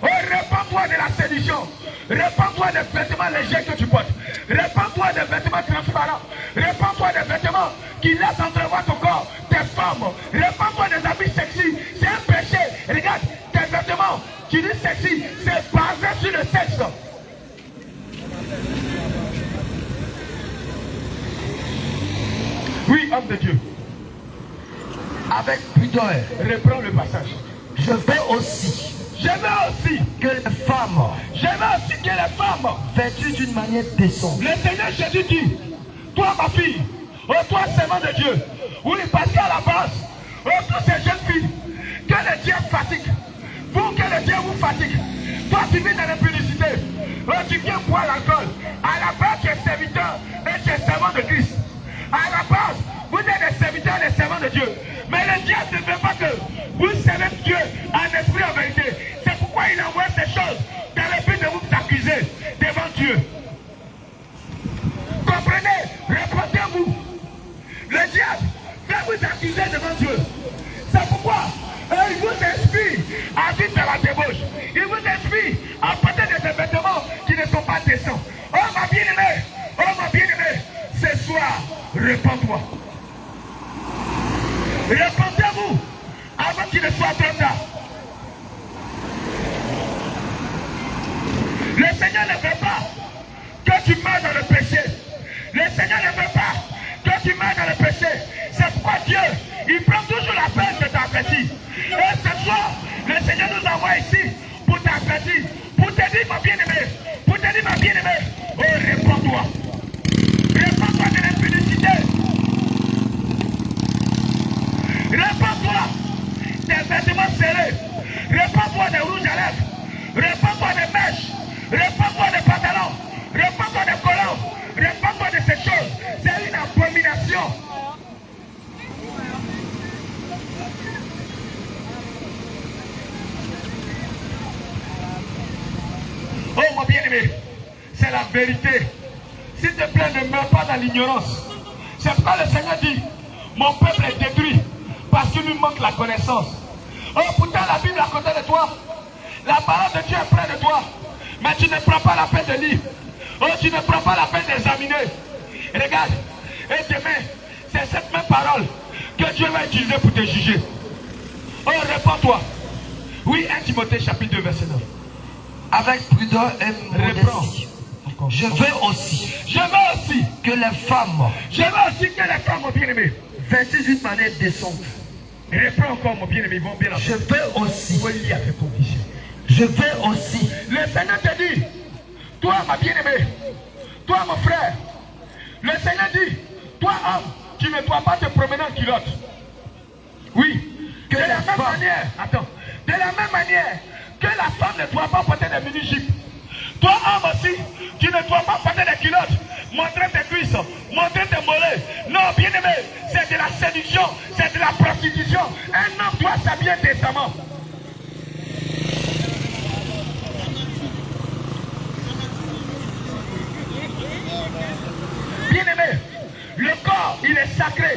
Oh, répands-toi de la séduction. Répands-toi des vêtements légers que tu portes. Répands-toi des vêtements transparents. Répands-toi des vêtements qui laissent entrevoir ton corps, tes femmes. Répands-toi des habits sexy. C'est un péché. Regarde, tes vêtements qui disent sexy, c'est basé sur le sexe. Oui, homme de Dieu. Avec pudeur. Reprends le passage. Je veux aussi que les femmes, vêtues d'une manière décente. le Seigneur Jésus dit, toi ma fille, oh toi servant de Dieu, oui parce qu'à la base, oh toutes ces jeunes filles, que le diable fatigue, vous que le diable vous fatigue, toi tu vis dans l'impudicité, oh tu viens boire l'alcool, à la base tu es serviteur et tu es servant de Christ, à la base vous êtes des serviteurs et des servants de Dieu, Mais le diable ne veut pas que vous savez Dieu en esprit en vérité. C'est pourquoi il envoie ces choses dans le but de vous accuser devant Dieu. Comprenez? Répondez-vous. Le diable veut vous accuser devant Dieu. C'est pourquoi il vous inspire à vivre dans la débauche. Il vous inspire à porter des vêtements qui ne sont pas décents. Oh ma bien-aimée, ce soir, répands-toi. Répandez-vous avant qu'il ne soit trop tard. Le Seigneur ne veut pas que tu meurs dans le péché. Le Seigneur ne veut pas que tu meurs dans le péché. C'est pourquoi Dieu, il prend toujours la peine de t'avertir. Et ce soir, le Seigneur nous envoie ici pour t'avertir, pour te dire ma bien-aimée, oh répands-toi. Répands-toi de l'impudicité. Répands-toi des vêtements serrés. Répands-toi des rouges à lèvres. Répands-toi des mèches. Répands-toi des pantalons. Répands-toi des collants. Répands-toi de ces choses. C'est une abomination. Oh mon bien-aimé, c'est la vérité. S'il te plaît, ne meurs pas dans l'ignorance. C'est pourquoi le Seigneur dit, mon peuple est détruit parce qu'il lui manque la connaissance. Oh, pourtant la Bible est à côté de toi. La parole de Dieu est près de toi. Mais tu ne prends pas la peine de lire. Oh, tu ne prends pas la peine d'examiner. Regarde. Et demain, c'est cette même parole que Dieu va utiliser pour te juger. Oh, réponds-toi. Oui, 1 Timothée chapitre 2, verset 9. Avec prudence et modestie. Je veux aussi que les femmes bien-aimés, vêtues d'une manière décente. Reprends encore mon bien-aimé, ils vont bien la Je veux aussi. Je veux aussi. Le Seigneur te dit, toi ma bien-aimée, toi mon frère, le Seigneur dit, toi homme, tu ne dois pas te promener en culotte. Oui. De la même manière que la femme ne doit pas porter des mini-jupes. Toi homme aussi, tu ne dois pas porter des culottes, montrer tes cuisses, montrer tes mollets. Non, bien-aimé, c'est de la séduction, c'est de la prostitution. Un homme doit s'habiller décemment. Bien-aimé, le corps, il est sacré.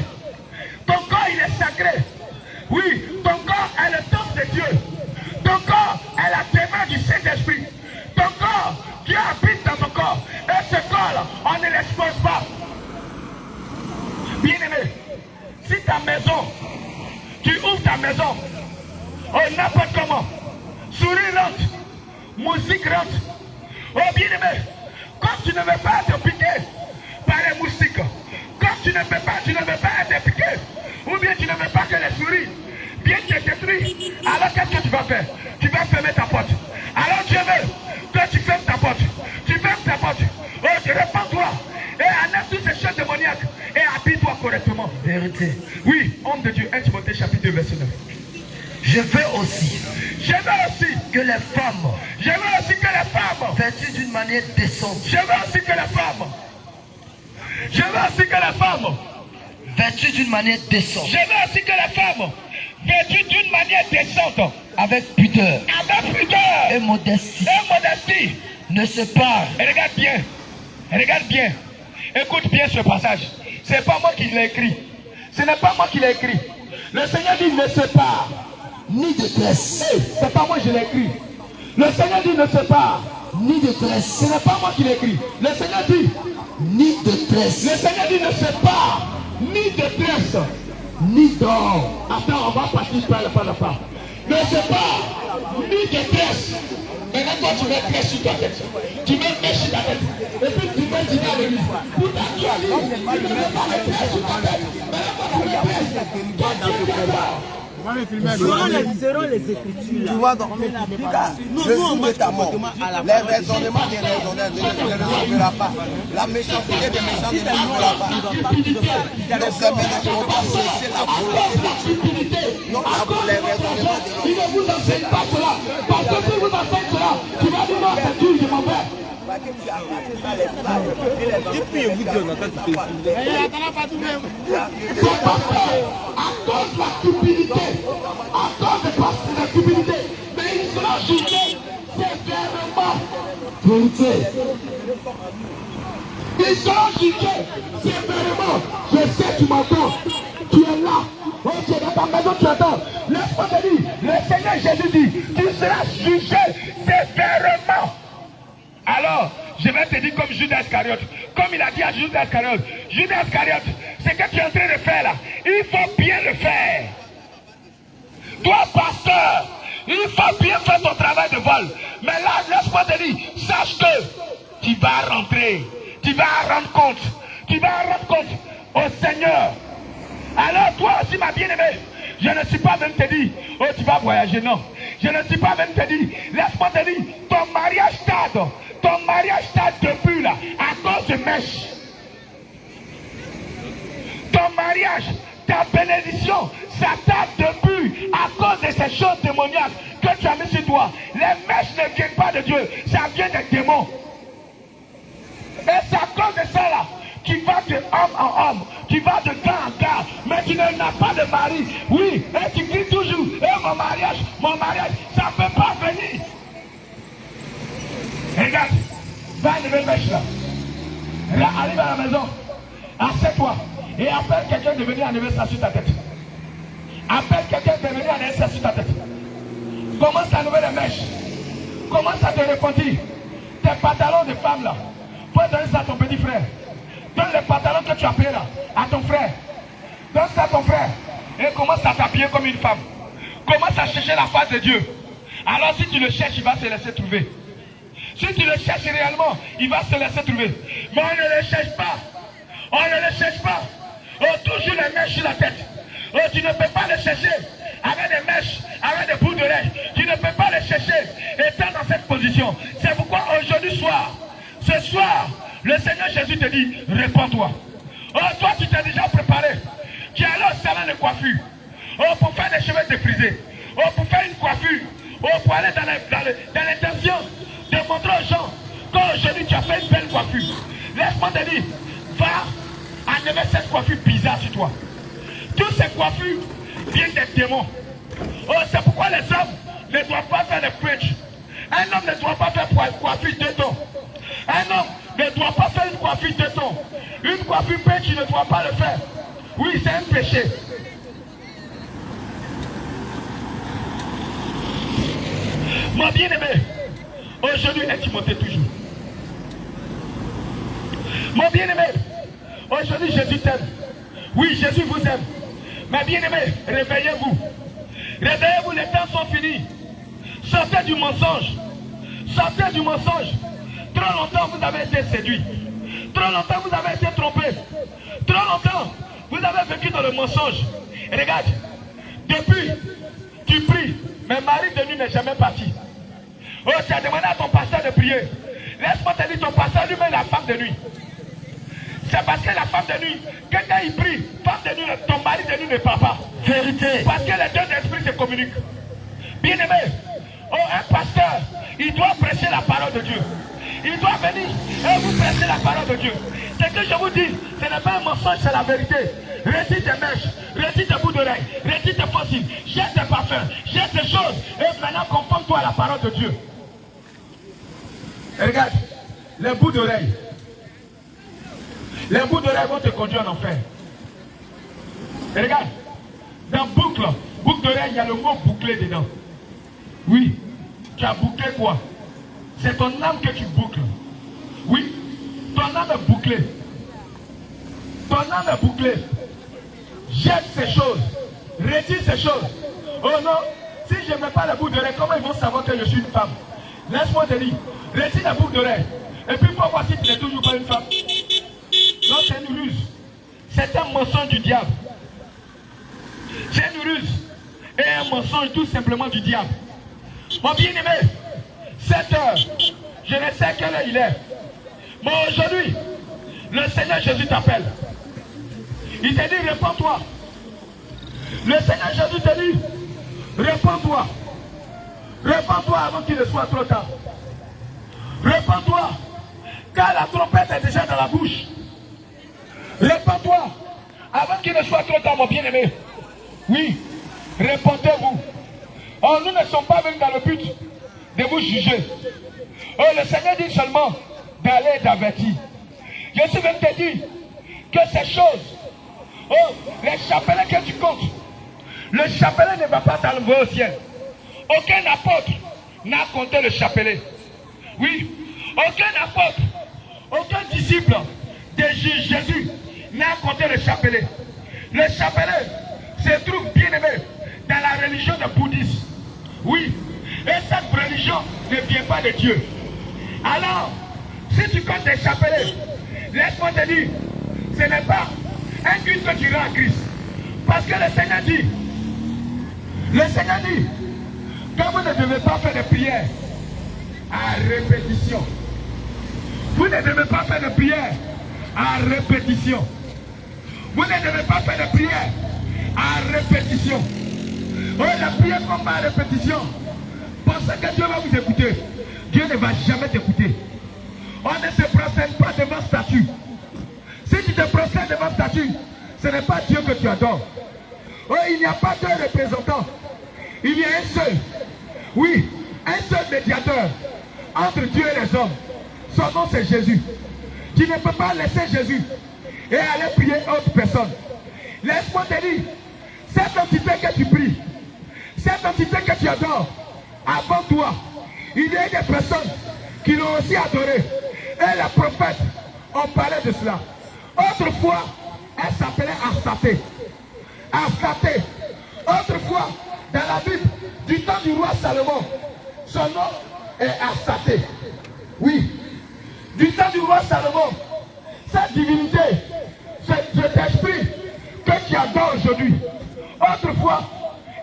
Ton corps, il est sacré. Oui, ton corps est le temple de Dieu. Ton corps est la demeure du Saint-Esprit. Ton corps, Dieu habite dans ton corps. Et ce corps, on ne l'expose pas. Bien-aimé, si ta maison, tu ouvres ta maison, oh n'importe comment, souris rentre, musique rentre. Oh bien-aimé, comme tu ne veux pas être piqué par les moustiques, comme tu ne veux pas être piqué, ou bien tu ne veux pas que les souris viennent te détruire, alors qu'est-ce que tu vas faire? Tu vas fermer ta porte. Alors Dieu veut que tu fermes ta porte. Tu fermes ta porte. Oh, tu répands-toi. Et enlève toutes ces choses démoniaques. Et habille-toi correctement. Vérité. Oui, homme de Dieu, 1 Timothée chapitre 2, verset 9. Je veux aussi que les femmes vêtues d'une manière décente. Je veux aussi que les femmes vêtues d'une manière décente. Vêtues d'une manière décente. Avec pudeur. Et modestie. Ne se parle. Et regarde bien. Écoute bien ce passage. C'est pas moi qui l'ai écrit. Ce n'est pas moi qui l'ai écrit. Le Seigneur dit ne se parle. Ni de tresse. C'est pas moi qui l'ai écrit. Le Seigneur dit ne se parle. Ni de tresse. Ce n'est pas moi qui l'ai écrit. Le Seigneur dit ni de tresse. Le Seigneur dit ne se parle. Ni de tresse. Ni d'or. Attends, on va partir par la part. Ne se parle. Ni de tresse. Maintenant, toi, tu mets tresse sur ta tête. Tu mets mèche sur ta tête. Et puis, tu mets du à l'église. Pour t'accueillir, tu ne mets pas de tresse sur ta tête. Maintenant, tu mets tresse. Toi, tu fais ça. Selon les Écritures, tu vois donc, Jésus est à mort. Les raisonnements des raisonneurs ne sauvera pas. La méchanceté des méchants ne sauvera pas. Donc c'est maintenant qu'on doit cesser la volonté de Dieu. Non, les raisonnements des Il ne vous enseigne pas cela. Parce que si vous enseigne cela, tu vas dire non, c'est Dieu, je m'en vais. Parce que tu as cassé ça, les sages. Et puis vous dire, on entend que tu t'es À cause de la cupidité, à cause de la cupidité, mais ils seront jugés sévèrement. Ils seront jugés sévèrement. Je sais, tu m'entends. Tu es là. Oh, tu es dans ta maison, tu entends. Laisse-moi te dire, le Seigneur Jésus dit, tu seras jugé sévèrement. Alors, je vais te dire comme Judas Iscariote. Comme il a dit à Judas Iscariote, Judas Iscariote, ce que tu es en train de faire là, il faut bien le faire. Toi, pasteur, il faut bien faire ton travail de vol. Mais là, laisse-moi te dire, sache que tu vas rentrer, tu vas rendre compte au Seigneur. Alors toi aussi, ma bien-aimée, je ne suis pas venu te dire, oh tu vas voyager, non. Je ne suis pas venu te dire, laisse-moi te dire, ton mariage tarde depuis là, à cause de mèches. Ton mariage, ta bénédiction, ça tarde depuis à cause de ces choses démoniaques que tu as mis sur toi. Les mèches ne viennent pas de Dieu, ça vient des démons. Et c'est à cause de ça là. Tu vas de homme en homme, tu vas de gars en gars, mais tu n'as pas de mari. Oui, et tu cries toujours, mon mariage, ça ne peut pas venir. Regarde, va enlever le mèche là. Là, arrive à la maison, assieds-toi et appelle quelqu'un de venir enlever ça sur ta tête. Appelle quelqu'un de venir enlever ça sur ta tête. Commence à enlever les mèches. Commence à te repentir. Tes pantalons de femme là, faut donner ça à ton petit frère. Donne les pantalons que tu as payés là à ton frère. Donne ça à ton frère. Et commence à t'habiller comme une femme. Commence à chercher la face de Dieu. Alors si tu le cherches, il va se laisser trouver. Si tu le cherches réellement, il va se laisser trouver. Mais on ne le cherche pas. On ne le cherche pas. Oh, toujours les mèches sur la tête. Oh, tu ne peux pas le chercher avec des mèches, avec des bouts d'oreilles. Tu ne peux pas le chercher étant dans cette position. C'est pourquoi aujourd'hui soir, ce soir, le Seigneur Jésus te dit, réponds-toi. Oh, toi, tu t'es déjà préparé. Tu es allé au salon de coiffure. Oh, pour faire des cheveux défrisés. Oh, pour faire une coiffure. Oh, pour aller dans l'intention de montrer aux gens qu'aujourd'hui tu as fait une belle coiffure. Laisse-moi te dire, va enlever cette coiffure bizarre sur toi. Toutes ces coiffures viennent des démons. Oh, c'est pourquoi les hommes ne doivent pas faire des preach. Un homme ne doit pas faire coiffure de ton. Un homme ne doit pas faire une coiffure de ton. Une coiffure preach, tu ne dois pas le faire. Oui, c'est un péché. Mon bien-aimé, aujourd'hui est Timothée toujours. Mon bien-aimé, aujourd'hui Jésus t'aime. Oui, Jésus vous aime. Mais bien-aimé, réveillez-vous. Réveillez-vous, les temps sont finis. Sortez du mensonge. Sortez du mensonge. Trop longtemps vous avez été séduit. Trop longtemps vous avez été trompé. Trop longtemps vous avez vécu dans le mensonge. Et regarde, depuis, tu pries, mais Marie de nuit n'est jamais parti. Oh, tu as demandé à ton pasteur de prier. Laisse-moi te dire, ton pasteur lui-même est la femme de nuit. C'est parce que la femme de nuit, quelqu'un il prie, femme de nuit, ton mari de nuit ne parle pas. Vérité. Parce que les deux esprits se communiquent. Bien-aimé, oh, un pasteur, il doit prêcher la parole de Dieu. Il doit venir et vous prêcher la parole de Dieu. Ce que je vous dis, ce n'est pas un mensonge, c'est la vérité. Retire tes mèches, retire tes bouts d'oreilles, retire tes fossiles, jette tes parfums, jette tes choses et maintenant conforme-toi à la parole de Dieu. Et regarde, les bouts d'oreilles. Les bouts d'oreilles vont te conduire en enfer. Et regarde, dans boucle d'oreille, il y a le mot bouclé dedans. Oui, tu as bouclé quoi? C'est ton âme que tu boucles. Oui, ton âme est bouclée. Ton âme est bouclée. Jette ces choses. Retire ces choses. Oh non, si je ne mets pas les boucles d'oreille, comment ils vont savoir que je suis une femme? Laisse-moi te dire, retire les boucles d'oreille. Et puis pour voir si tu n'es toujours pas une femme. Non, c'est une ruse. C'est un mensonge du diable. C'est une ruse. Et un mensonge tout simplement du diable. Mon bien-aimé, 7 heures, je ne sais quelle heure il est. Mais aujourd'hui, le Seigneur Jésus t'appelle. Il te dit, réponds-toi. Le Seigneur Jésus te dit, réponds-toi. Réponds-toi avant qu'il ne soit trop tard. Réponds-toi Car la trompette est déjà dans la bouche. Répands-toi avant qu'il ne soit trop tard, mon bien-aimé. Oui, répondez-vous. Oh, nous ne sommes pas venus dans le but de vous juger. Oh, le Seigneur dit seulement d'aller et d'avertir. Je suis venu te dire que ces choses, oh, les chapelets que tu comptes, le chapelet ne va pas t'enlever au ciel. Aucun apôtre n'a compté le chapelet. Oui, aucun apôtre, aucun disciple de Jésus n'a compté le chapelet. Le chapelet se trouve, bien aimé, dans la religion de bouddhisme. Oui, et cette religion ne vient pas de Dieu. Alors, si tu comptes les chapelets, laisse-moi te dire, ce n'est pas un culte que tu rends à Christ. Parce que le Seigneur dit que vous ne devez pas faire de prière à répétition. Vous ne devez pas faire de prière à répétition. Vous ne devez pas faire de prière à répétition. Oh, la prière comme à répétition. Pensez que Dieu va vous écouter. Dieu ne va jamais t'écouter. On ne se prosterne pas devant statue. Si tu te prosternes devant statue, ce n'est pas Dieu que tu adores. Oh, il n'y a pas deux représentants. Il y a un seul. Oui, un seul médiateur entre Dieu et les hommes. Son nom c'est Jésus. Tu ne peux pas laisser Jésus et aller prier autre personne. Laisse-moi te dire, cette entité que tu pries, cette entité que tu adores, avant toi, il y a des personnes qui l'ont aussi adoré. Et les prophètes ont parlé de cela. Autrefois, elle s'appelait Astarté. Astarté. Autrefois, dans la Bible, du temps du roi Salomon, son nom est Astarté. Oui. Du temps du roi Salomon, cette divinité, cet esprit que tu adores aujourd'hui, autrefois,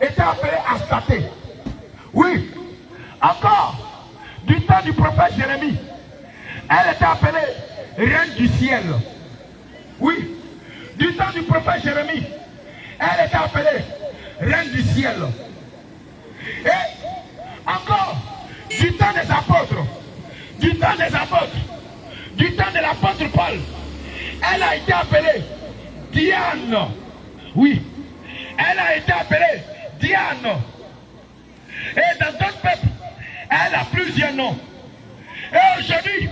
était appelé Astarté. Oui. Encore, du temps du prophète Jérémie, elle était appelée reine du ciel. Oui. Du temps du prophète Jérémie, elle était appelée reine du ciel. Et encore, du temps des apôtres, du temps de l'apôtre Paul, elle a été appelée Diane. Oui, elle a été appelée Diane. Et dans d'autres peuples, elle a plusieurs noms. Et aujourd'hui,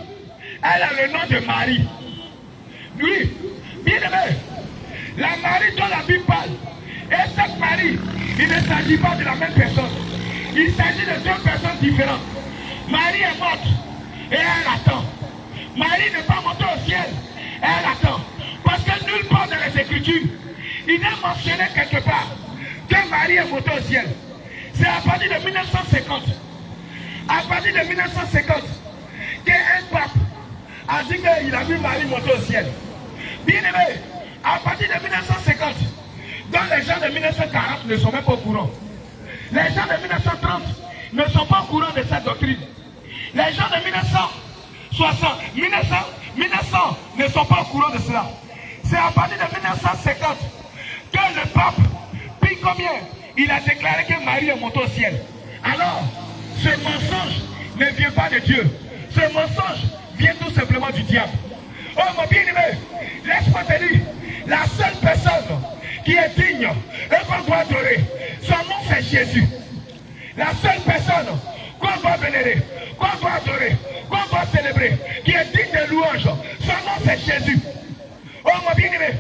elle a le nom de Marie. Oui, bien aimé, la Marie dont la Bible parle. Et cette Marie, il ne s'agit pas de la même personne. Il s'agit de deux personnes différentes. Marie est morte et elle attend. Marie n'est pas montée au ciel, elle attend. Parce que nulle part dans les Écritures, il est mentionné quelque part que Marie est montée au ciel. C'est à partir de 1950. À partir de 1950, qu'un pape a dit qu'il a vu Marie monter au ciel. Bien aimé, à partir de 1950, dont les gens de 1940 ne sont même pas au courant. Les gens de 1930 ne sont pas au courant de cette doctrine. Les gens de 1900 ne sont pas au courant de cela. C'est à partir de 1950 que le pape, puis combien, il a déclaré que Marie est montée au ciel. Alors, ce mensonge ne vient pas de Dieu. Ce mensonge vient tout simplement du diable. Oh mon bien-aimé, laisse-moi te dire, la seule personne qui est digne et qu'on doit adorer, son nom c'est Jésus. La seule personne qu'on doit vénérer, qu'on doit adorer, qu'on doit célébrer, qui est digne de louange, son nom c'est Jésus. Oh mon bien-aimé,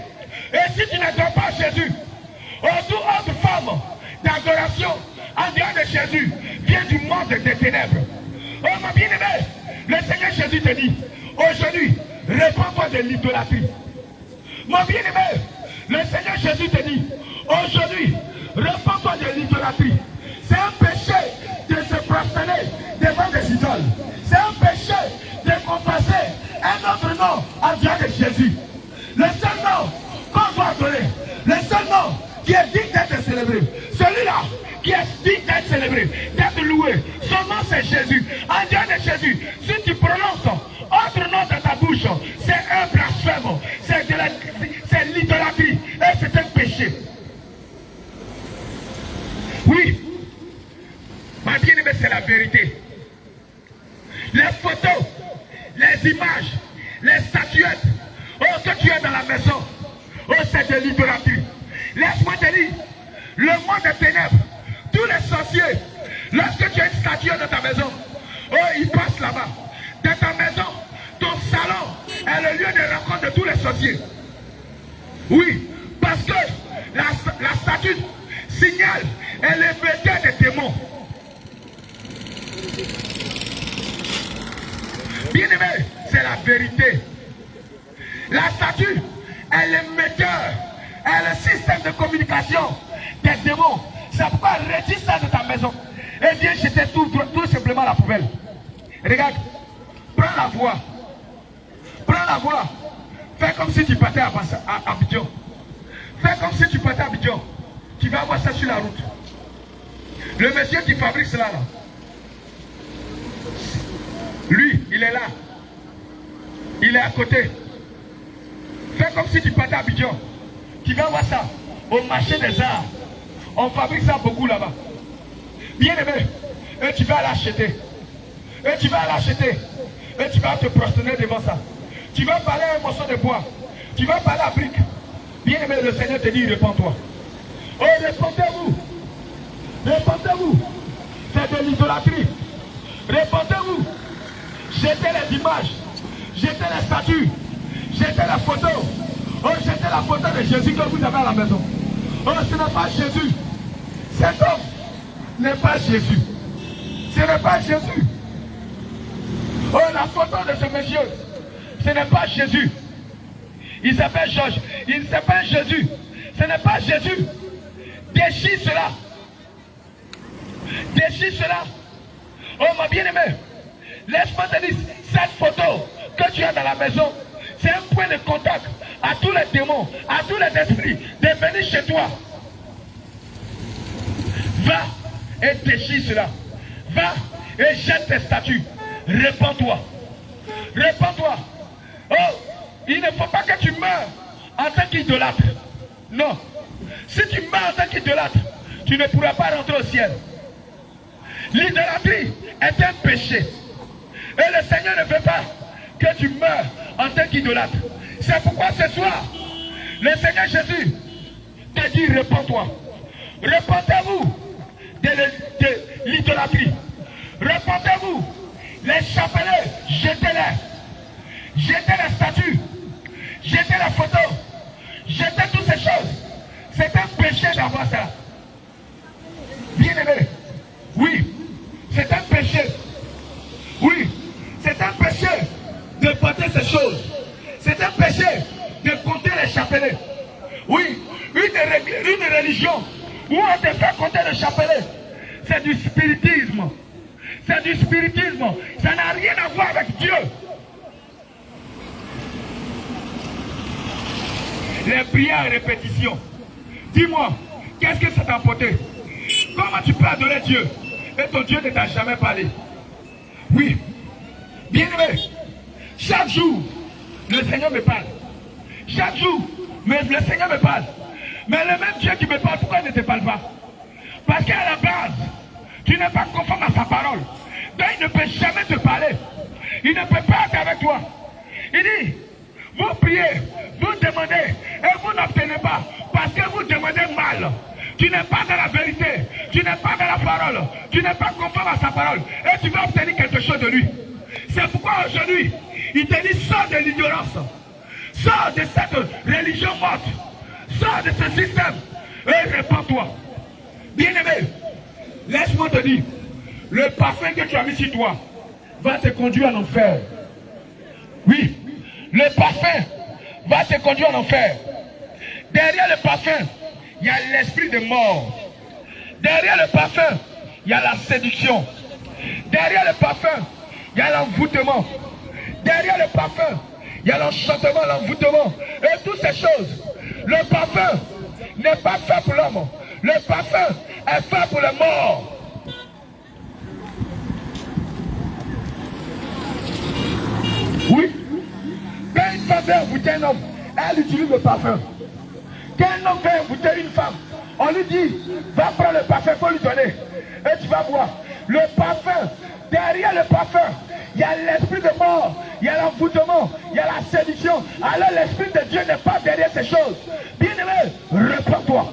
et si tu n'adores pas Jésus, toute autre forme d'adoration en dehors de Jésus vient du monde des ténèbres. Oh mon bien-aimé, le Seigneur Jésus te dit, aujourd'hui, répands-toi de l'idolâtrie. Mon bien-aimé, le Seigneur Jésus te dit, aujourd'hui, répands-toi de l'idolâtrie. C'est un péché de se prosterner devant des idoles. C'est un péché de confesser un autre nom en dehors de Jésus. Le seul nom qu'on doit adorer, le seul nom qui est digne d'être célébré, celui-là qui est digne d'être célébré, d'être loué, son nom c'est Jésus. En dehors de Jésus, si tu prononces autre nom dans ta bouche, c'est un blasphème, c'est l'idolâtrie et c'est un péché. Oui, ma bien-aimée, c'est la vérité. Les photos, les images les statuettes, oh, que tu es dans la maison, oh, c'est de l'idolâtrie. Laisse-moi te dire, le monde des ténèbres, tous les sorciers, lorsque tu as une statue dans ta maison, oh, ils passent là-bas. Dans ta maison, ton salon est le lieu de rencontre de tous les sorciers. Oui, parce que la statue signale et les vecteurs des démons. Bien aimé, c'est la vérité. La statue est l'émetteur, est le système de communication des démons. C'est pourquoi retire ça de ta maison et viens jeter tout simplement à la poubelle. Regarde, prends la voie. Prends la voie. Fais comme si tu partais à Abidjan. Fais comme si tu partais à Abidjan. Tu vas voir ça sur la route. Le monsieur qui fabrique cela là, lui, il est là. Il est à côté. Fais comme si tu partais à Abidjan. Tu vas voir ça au marché des arts. On fabrique ça beaucoup là-bas. Bien aimé. Et tu vas l'acheter. Et tu vas l'acheter. Et tu vas te prosterner devant ça. Tu vas parler à un morceau de bois. Tu vas parler à brique. Bien aimé, le Seigneur te dit, répands-toi. Oh, répandez-vous. Répandez-vous. C'est de l'idolâtrie. Répandez-vous. Jetez les images. Jetez les statues. Jetez les photos. Oh, jetez la photo de Jésus que vous avez à la maison. Oh, ce n'est pas Jésus. Cet homme n'est pas Jésus. Ce n'est pas Jésus. Oh, la photo de ce monsieur, ce n'est pas Jésus. Il s'appelle Georges. Il s'appelle Jésus. Ce n'est pas Jésus. Déchire cela. Déchire cela. Oh, ma bien-aimée, laisse-moi te dire, cette photo que tu as dans la maison, c'est un point de contact à tous les démons, à tous les esprits de venir chez toi. Va et déchire cela. Va et jette tes statues. Répands-toi. Répands-toi. Oh, il ne faut pas que tu meurs en tant qu'idolâtre. Non. Si tu meurs en tant qu'idolâtre, tu ne pourras pas rentrer au ciel. L'idolâtrie est un péché. Et le Seigneur ne veut pas que tu meurs en tant qu'idolâtre. C'est pourquoi ce soir, le Seigneur Jésus te dit, répands-toi. Répandez-vous de l'idolâtrie. Répandez-vous. Les chapelets, jetez-les. Jetez les statues. Jetez les photos. Jetez toutes ces choses. C'est un péché d'avoir ça. Bien-aimé. Oui. C'est un péché. Oui. C'est un péché de porter ces choses. C'est un péché de compter les chapelets. Oui. Une religion où on te fait compter les chapelets. C'est du spiritisme. C'est du spiritisme. Ça n'a rien à voir avec Dieu. Les prières à répétition. Dis-moi, qu'est-ce que ça t'a apporté? Comment tu peux adorer Dieu et ton Dieu ne t'a jamais parlé? Oui. Bien aimé, chaque jour, le Seigneur me parle. Chaque jour, le Seigneur me parle. Mais le même Dieu qui me parle, pourquoi il ne te parle pas? Parce qu'à la base, tu n'es pas conforme à sa parole. Donc il ne peut jamais te parler. Il ne peut pas être avec toi. Il dit, vous priez, vous demandez, et vous n'obtenez pas. Parce que vous demandez mal. Tu n'es pas dans la vérité. Tu n'es pas dans la parole. Tu n'es pas conforme à sa parole. Et tu vas obtenir quelque chose de lui. C'est pourquoi aujourd'hui, il te dit, sors de l'ignorance. Sors de cette religion morte. Sors de ce système. Et répands-toi. Bien-aimé, laisse-moi te dire, le parfum que tu as mis sur toi va te conduire en enfer. Oui, le parfum va te conduire en enfer. Derrière le parfum, il y a l'esprit de mort. Derrière le parfum, il y a la séduction. Derrière le parfum, il y a l'envoûtement. Derrière le parfum, il y a l'enchantement, l'envoûtement. Et toutes ces choses. Le parfum n'est pas fait pour l'homme. Le parfum est fait pour les morts. Oui. Quand une femme veut envoûter un homme, elle utilise le parfum. Quand un homme veut envoûter une femme, on lui dit, va prendre le parfum, il faut lui donner. Et tu vas voir, le parfum, derrière le parfum, il y a l'esprit de mort, il y a l'envoûtement, il y a la séduction. Alors l'esprit de Dieu n'est pas derrière ces choses. Bien-aimé, répands-toi.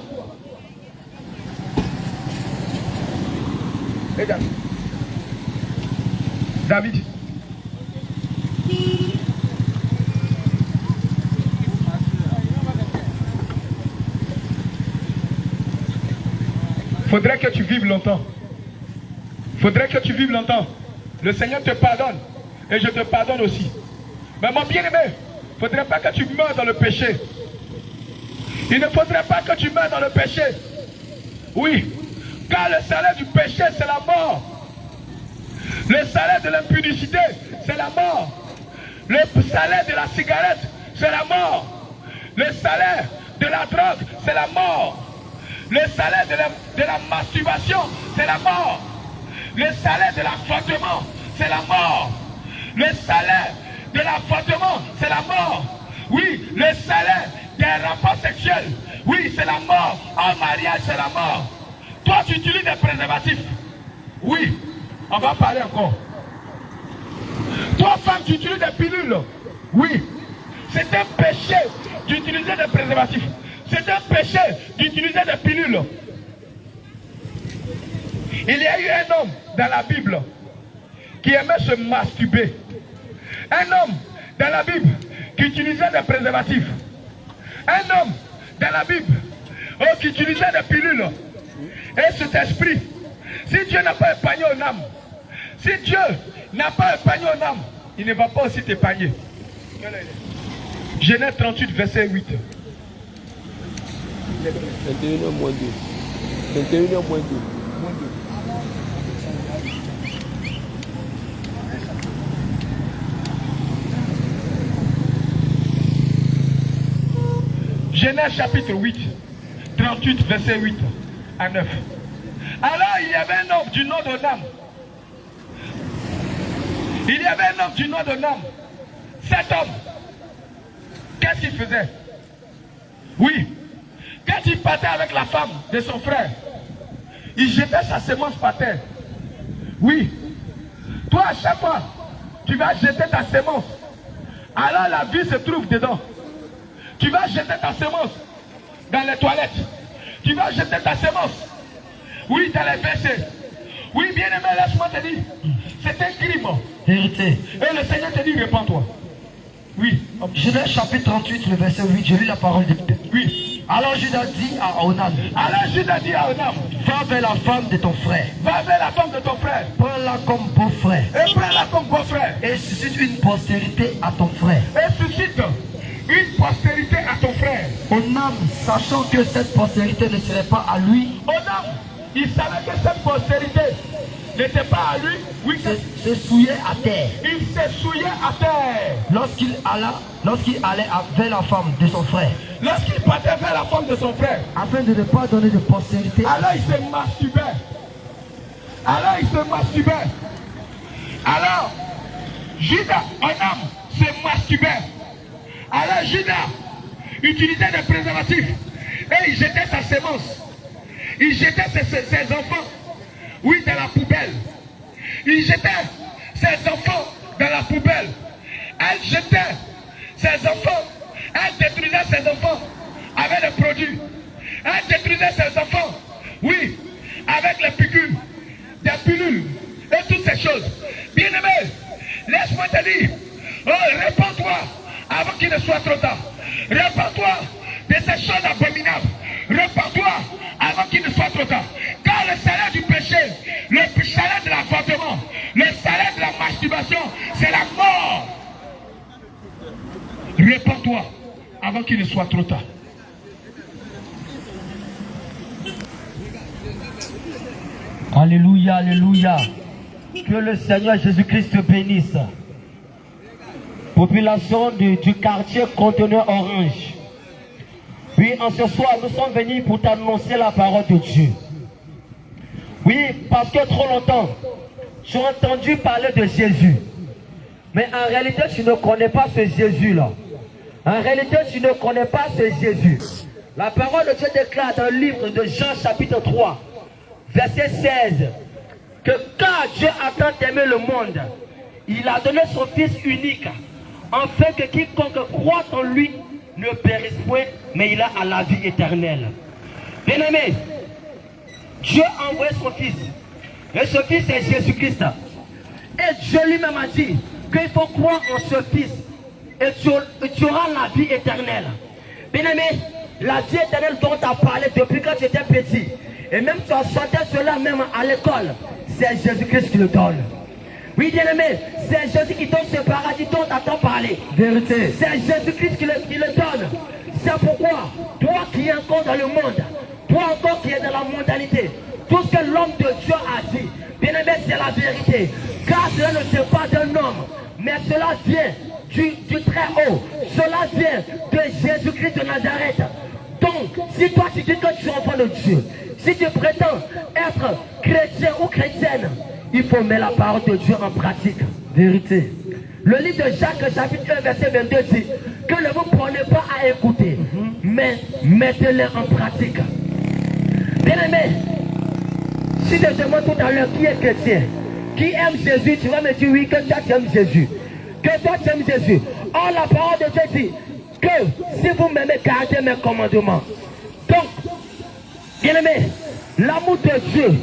Et David. Faudrait que tu vives longtemps. Faudrait que tu vives longtemps. Le Seigneur te pardonne. Et je te pardonne aussi. Mais mon bien-aimé, il ne faudrait pas que tu meurs dans le péché. Il ne faudrait pas que tu meurs dans le péché. Oui. Car le salaire du péché, c'est la mort. Le salaire de l'impudicité, c'est la mort. Le salaire de la cigarette, c'est la mort. Le salaire de la drogue, c'est la mort. Le salaire de la masturbation, c'est la mort. Le salaire de l'affrontement, c'est la mort. Le salaire de l'affrontement, c'est la mort. Oui, le salaire des rapports sexuels, oui, c'est la mort. En mariage, c'est la mort. Toi, tu utilises des préservatifs. Oui, on va parler encore. Toi, femme, tu utilises des pilules. Oui, c'est un péché d'utiliser des préservatifs. C'est un péché d'utiliser des pilules. Il y a eu un homme dans la Bible qui aimait se masturber. Un homme dans la Bible qui utilisait des préservatifs. Un homme dans la Bible qui utilisait des pilules. Et cet esprit, si Dieu n'a pas épargné une âme, si Dieu n'a pas épargné une âme, il ne va pas aussi t'épargner. Genèse 38, verset 8. 21h moins 2. 21h moins 2. Genèse chapitre 8, 38, verset 8 à 9. Alors il y avait un homme du nom de Nam. Il y avait un homme du nom de Nam. Cet homme, qu'est-ce qu'il faisait? Oui, quand il partait avec la femme de son frère, il jetait sa semence par terre. Oui, toi à chaque fois, tu vas jeter ta semence. Alors la vie se trouve dedans. Tu vas jeter ta semence dans les toilettes. Tu vas jeter ta semence, oui, dans les WC. Oui, bien aimé, laisse-moi te dire, c'est un crime. Vérité. Et le Seigneur te dit, répands-toi. Oui. Genèse chapitre 38, le verset 8, je lis la parole de Dieu. Oui. Alors Judas dit à Onan, va vers la femme de ton frère. Va vers la femme de ton frère. Prends-la comme beau-frère. Et prends-la comme beau-frère. Et suscite une postérité à ton frère. Et suscite une postérité à ton frère. Onan, sachant que cette postérité ne serait pas à lui, Onan, il savait que cette postérité n'était pas à lui. Oui, se souillait à terre. Il s'est souillé à terre. Lorsqu'il allait vers la femme de son frère. Lorsqu'il partait vers la femme de son frère. Afin de ne pas donner de postérité. Alors il se masturbait. Alors, Judas, un homme, se masturbait. Alors Judas utilisait des préservatifs. Et il jetait sa sémence. Il jetait ses enfants, oui, dans la poubelle. Il jetait ses enfants dans la poubelle. Elle jetait ses enfants. Elle détruisait ses enfants avec les produits. Elle détruisait ses enfants, oui, avec les piqûres, des pilules et toutes ces choses. Bien-aimé, laisse-moi te dire, répands-toi avant qu'il ne soit trop tard. Répands-toi de ces choses abominables. Répands-toi avant qu'il ne soit trop tard. Car le salaire du péché, le salaire de l'avortement, le salaire de la masturbation, c'est la mort. Répands-toi avant qu'il ne soit trop tard. Alléluia, alléluia. Que le Seigneur Jésus-Christ te bénisse. Population du quartier Conteneur Orange. Oui, en ce soir, nous sommes venus pour t'annoncer la parole de Dieu. Oui, parce que trop longtemps, tu as entendu parler de Jésus. Mais en réalité, tu ne connais pas ce Jésus-là. En réalité, tu ne connais pas ce Jésus. La parole de Dieu déclare dans le livre de Jean chapitre 3, verset 16, que car Dieu a tant aimé le monde, il a donné son Fils unique, afin que quiconque croit en lui ne périsse point, mais il a à la vie éternelle. Bien-aimé, Dieu a envoyé son Fils, et ce Fils est Jésus-Christ. Et Dieu lui-même a dit qu'il faut croire en ce Fils, et tu auras la vie éternelle. Bien-aimé, la vie éternelle dont tu as parlé depuis quand tu étais petit, et même tu as chanté cela même à l'école, c'est Jésus-Christ qui le donne. Oui, bien-aimé, c'est Jésus qui donne ce paradis dont tu as parlé. Vérité. C'est Jésus-Christ qui le donne. C'est pourquoi, toi qui es encore dans le monde, toi encore qui es dans la mondialité, tout ce que l'homme de Dieu a dit, bien-aimé, c'est la vérité. Car cela ne vient pas d'un homme, mais cela vient du très haut. Cela vient de Jésus-Christ de Nazareth. Donc, si toi tu dis que tu es enfant de Dieu, si tu prétends être chrétien ou chrétienne, il faut mettre la parole de Dieu en pratique. Vérité. Le livre de Jacques, chapitre 1, verset 22 dit que ne vous prenez pas à écouter, mais mettez-les en pratique. Bien aimé, si je te demande tout à l'heure qui est chrétien, qui aime Jésus, tu vas me dire oui, que toi tu aimes Jésus. Que toi tu aimes Jésus. Or, la parole de Dieu dit que si vous m'aimez, gardez mes commandements. Donc, bien aimé, l'amour de Dieu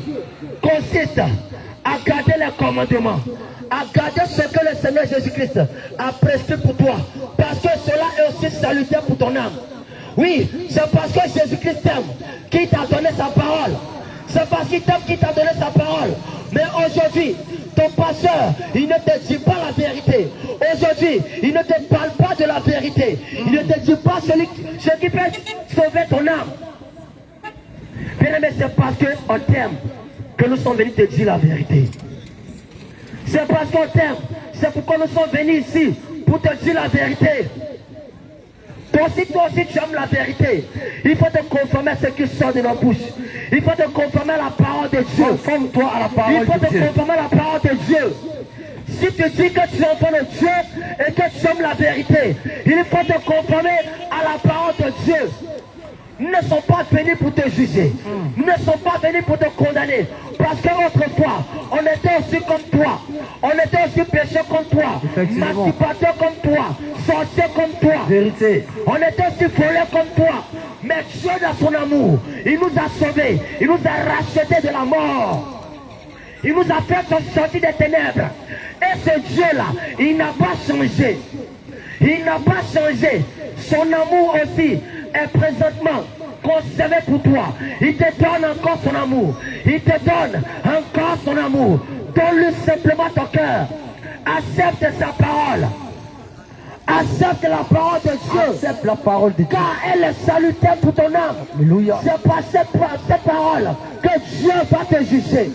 consiste à garder les commandements, à garder ce que le Seigneur Jésus-Christ a prescrit pour toi, parce que cela est aussi salutaire pour ton âme. Oui, c'est parce que Jésus-Christ t'aime qui t'a donné sa parole. C'est parce qu'il t'aime qui t'a donné sa parole. Mais aujourd'hui, ton pasteur, il ne te dit pas la vérité. Aujourd'hui, il ne te parle pas de la vérité. Il ne te dit pas ce qui peut sauver ton âme. Bien aimé, c'est parce qu'on t'aime que nous sommes venus te dire la vérité. C'est parce qu'on t'aime. C'est pourquoi nous sommes venus ici pour te dire la vérité. Toi aussi tu aimes la vérité. Il faut te conformer à ce qui sort de nos bouches. Il faut te conformer à la parole de Dieu. Conforme-toi à la parole de Dieu. Il faut te conformer à la parole de Dieu. Si tu dis que tu es enfant de Dieu et que tu aimes la vérité, il faut te conformer à la parole de Dieu. Nous ne sommes pas venus pour te juger. Nous ne sommes pas venus pour te condamner. Parce qu'autrefois, on était aussi comme toi. On était aussi pécheurs comme toi. Masturbateurs comme toi. Sorciers comme toi. Vérité. On était aussi voleurs comme toi. Mais Dieu, dans son amour, il nous a sauvés. Il nous a rachetés de la mort. Il nous a fait sortir des ténèbres. Et ce Dieu-là, il n'a pas changé. Il n'a pas changé. Son amour aussi est présentement conservé pour toi. Il te donne encore son amour. Il te donne encore son amour. Donne-lui simplement ton cœur. Accepte sa parole. Accepte la parole de Dieu. Accepte la parole de Dieu. Car elle est salutaire pour ton âme. Alléluia. C'est par cette parole que Dieu va te juger.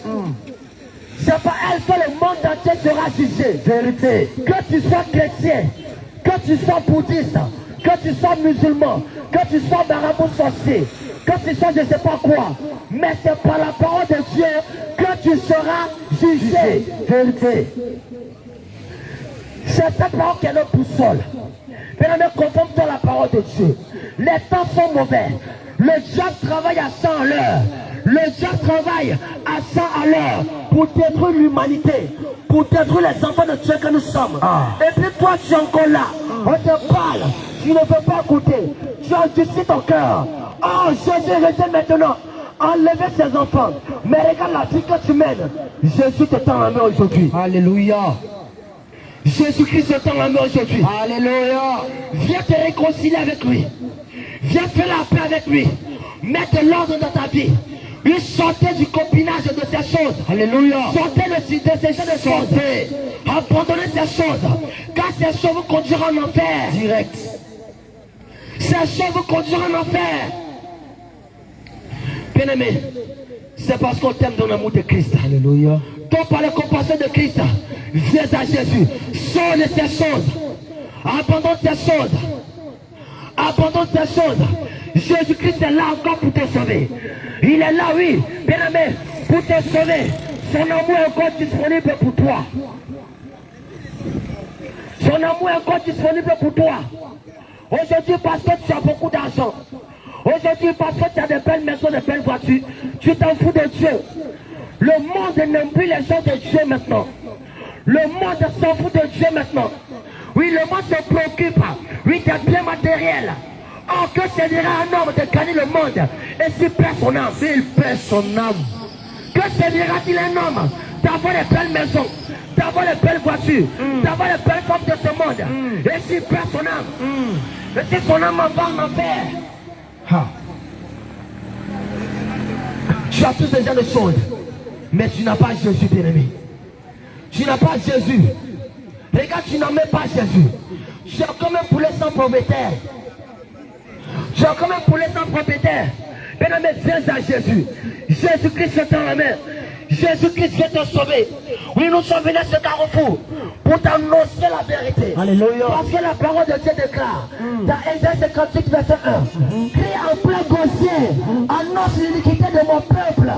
C'est par elle que le monde entier sera jugé. Vérité. Que tu sois chrétien, que tu sois bouddhiste, que tu sois musulman, que tu sois marabout sorcier, que tu sois je ne sais pas quoi, mais c'est par la parole de Dieu que tu seras jugé. Vérité. C'est cette parole qui est notre boussole. Bien-aimé, conforme-toi à la parole de Dieu. Les temps sont mauvais. Le diable travaille à 100 à l'heure. Le diable travaille à 100 à l'heure pour détruire l'humanité, pour détruire les enfants de Dieu que nous sommes. Et puis toi, tu es encore là. On te parle. Tu ne veux pas écouter. Tu endurcis ton cœur. Oh, Jésus revient maintenant. Enlever ses enfants. Mais regarde la vie que tu mènes. Jésus te tend la main aujourd'hui. Alléluia. Jésus-Christ te tend la main aujourd'hui. Alléluia. Viens te réconcilier avec lui. Viens faire la paix avec lui. Mets de l'ordre dans ta vie. Lui sortez du copinage de ces choses. Alléluia. Sortez de ces choses. Abandonnez ces choses. Car ces choses vous conduiront en enfer. Direct. Ces choses vous conduiront en enfer. Bien-aimé, c'est parce qu'on t'aime dans l'amour de Christ. Alléluia. Donc par la compassion de Christ, viens à Jésus. Sors de ces choses. Abandonne ces choses. Abandonne ces choses. Jésus-Christ est là encore pour te sauver. Il est là, oui, bien aimé, pour te sauver. Son amour est encore disponible pour toi. Son amour est encore disponible pour toi. Aujourd'hui, parce que tu as beaucoup d'argent. Aujourd'hui, parce que tu as de belles maisons, de belles voitures. Tu t'en fous de Dieu. Le monde n'aime plus les gens de Dieu maintenant. Le monde s'en fout de Dieu maintenant. Oui, le monde se préoccupe, oui, des biens matériels. Oh, que se dira un homme de gagner le monde et s'il perd son âme? S'il perd son âme. Que se dira-t-il un homme d'avoir les belles maisons, d'avoir les belles voitures, d'avoir les belles femmes de ce monde et s'il perd son âme? Et si son âme va en enfer? Tu as tous ces gens de choses, mais tu n'as pas Jésus, bien-aimé. Tu n'as pas Jésus. Regarde, tu n'as même pas Jésus. Tu as comme un poulet sans propriétaire. Tu as comme un poulet sans propriétaire. Bien-aimé, viens à Jésus. Jésus-Christ est dans la main. Jésus-Christ vient te sauver. Oui, nous sommes venus à ce carrefour pour t'annoncer la vérité. Alléluia. Parce que la parole de Dieu déclare dans Ésaïe 58, verset 1. Crie en plein gosier, annonce l'iniquité de mon peuple.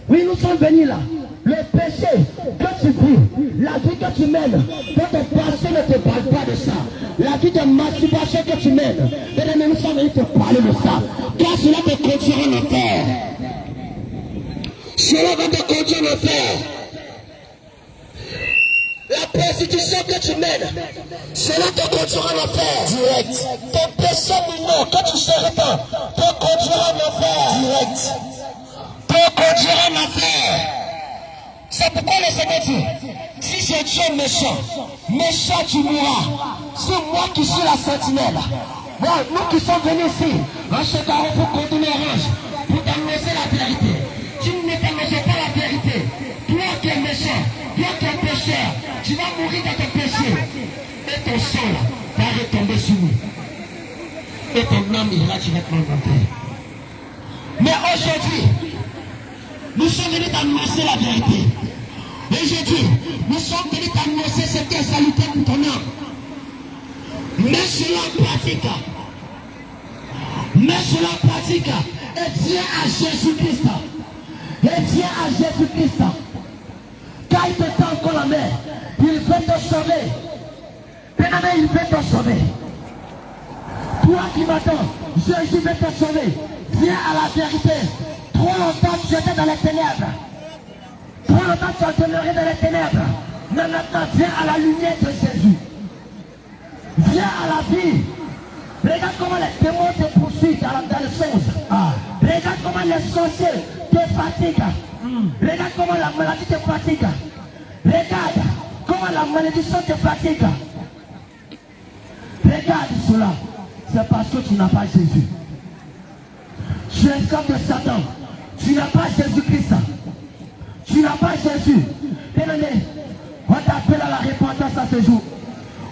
Oui, nous sommes venus là. Le péché que tu vis, la vie que tu mènes, votre passé ne te parle pas de ça. La vie de masturbation que tu mènes, bien-aimé, nous sommes venus te parler de ça. Car cela te conduira en enfer. Cela va te conduire en enfer. La prostitution que tu mènes, cela te conduira en enfer. Direct. Tes péchés mineurs que tu seras te conduira en enfer. Direct. Te conduira en enfer. C'est pourquoi le Seigneur dit, si je tue méchant, méchant tu mourras. C'est moi qui suis la sentinelle. Bon, nous qui sommes venus ici, en ce carrefour pour contourner orange, pour t'annoncer la vérité. Tu ne t'annonces pas la vérité. Toi qui es méchant, toi qui es pécheur, tu vas mourir dans tes péchés. Et ton sang va retomber sur nous. Et ton âme ira directement dans terre. Mais aujourd'hui, nous sommes venus t'annoncer la vérité. Aujourd'hui, nous sommes venus t'annoncer ce qui est salutaire pour ton âme. Mets cela en pratique. Mets cela en pratique. Et viens à Jésus-Christ. Et viens à Jésus-Christ. Car il te tend encore la main. Il veut te sauver. Bien-aimé, il veut te sauver. Toi qui m'attends, Jésus veut te sauver. Viens à la vérité. Trop longtemps tu étais dans les ténèbres. Trop longtemps tu as demeuré dans les ténèbres. Mais maintenant viens à la lumière de Jésus. Viens à la vie. Regarde comment les démons te poursuivent dans le songe. Regarde comment les sorciers te fatiguent. Regarde comment la maladie te fatigue. Regarde comment la malédiction te fatigue. Regarde cela. C'est parce que tu n'as pas Jésus. Tu es esclave de Satan. Tu n'as pas Jésus-Christ. Tu n'as pas Jésus. Bien-aimé, on t'appelle à la repentance à ce jour.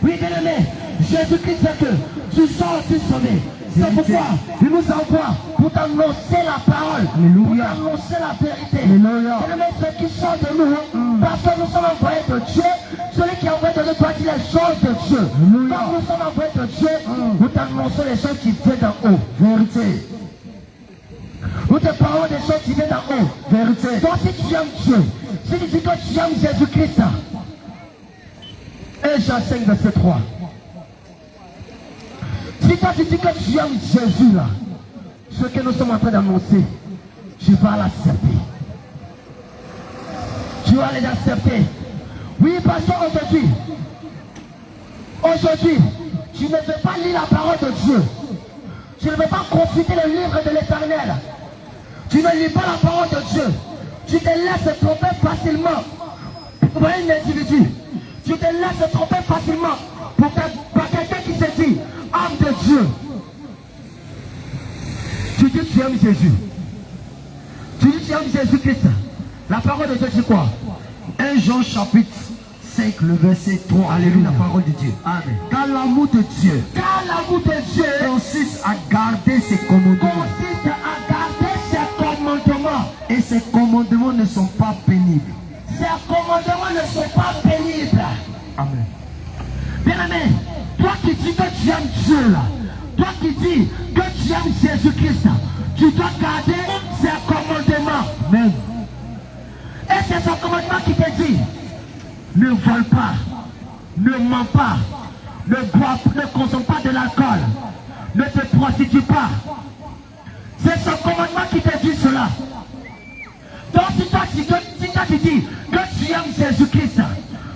Oui, bien-aimé, Jésus-Christ fait que tu sois aussi sauvé. C'est pourquoi il nous envoie pour t'annoncer la parole, pour t'annoncer la vérité. Bien-aimé, ceux qui sont de nous, parce que nous sommes envoyés de Dieu, celui qui est envoyé de nous doit dire les choses de Dieu. Quand nous sommes envoyés de Dieu, nous t'annonçons les choses qui viennent d'en haut. Vérité. Nous te parlons des choses qui viennent d'en haut. Vérité. Donc si tu aimes Dieu, si tu dis que tu aimes Jésus-Christ, et Jean 5, verset 3. Si toi tu dis que tu aimes Jésus là, ce que nous sommes en train d'annoncer, tu vas l'accepter. Tu vas les accepter. Oui, parce qu'aujourd'hui, tu ne veux pas lire la parole de Dieu. Tu ne veux pas consulter le livre de l'Éternel. Tu ne lis pas la parole de Dieu. Tu te laisses tromper facilement par un individu. Tu te laisses tromper facilement par quelqu'un qui se dit âme de Dieu. Tu dis tu aimes Jésus. Tu dis tu aimes Jésus-Christ. La parole de Dieu dit quoi? 1 Jean chapitre 5, le verset 3. Alléluia, la parole de Dieu. Amen. Car l'amour de Dieu, consiste à garder ses commandements. Et ces commandements ne sont pas pénibles. Ces commandements ne sont pas pénibles. Amen. Bien-aimé, toi qui dis que tu aimes Dieu là, toi qui dis que tu aimes Jésus-Christ, tu dois garder ses commandements. Amen. Et c'est son commandement qui te dit, ne vole pas, ne mens pas, ne bois, ne consomme pas de l'alcool, ne te prostitue pas. C'est son commandement qui te dit cela. Donc si toi tu dis que tu aimes Jésus-Christ,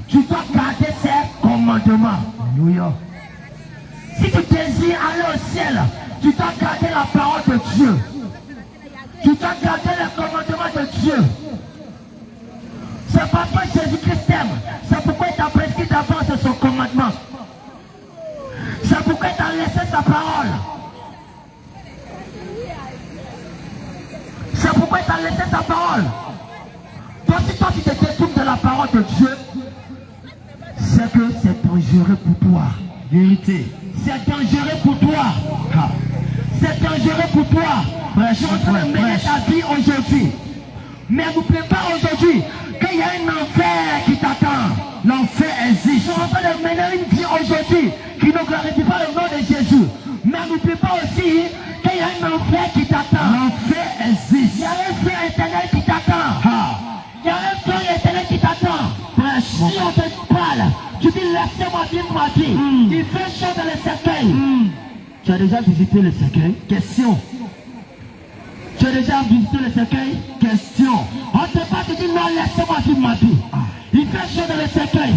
tu dois garder ses commandements. Alléluia. Si tu désires aller au ciel, tu dois garder la parole de Dieu. Tu dois garder les commandements de Dieu. C'est parce que Jésus-Christ t'aime. C'est pourquoi il t'a prescrit d'avancer son commandement. C'est pourquoi il t'a laissé sa parole. C'est pourquoi il t'a laissé sa parole. Donc si toi tu te détournes de la parole de Dieu, c'est que c'est dangereux pour toi. Vérité. C'est dangereux pour toi. C'est dangereux pour toi. Je suis en train de mener ta vie aujourd'hui. Mais n'oublie pas aujourd'hui qu'il y a un enfer qui t'attend. L'enfer existe. Je suis en train de mener une vie aujourd'hui qui ne glorifie pas le nom de Jésus. Mais n'oublie pas aussi qu'il y a un enfer qui t'attend. L'enfer existe. Il y a un feu éternel qui t'attend. Il y a un feu éternel qui t'attend. Si on te parle, tu dis laissez-moi vivre ma vie. Il fait chaud dans le cercueil. Tu as déjà visité le cercueil? Question. Tu as déjà visité le cercueil? Question. On ne peut pas te dire non, laissez-moi vivre ma vie. Il fait chaud dans le cercueil.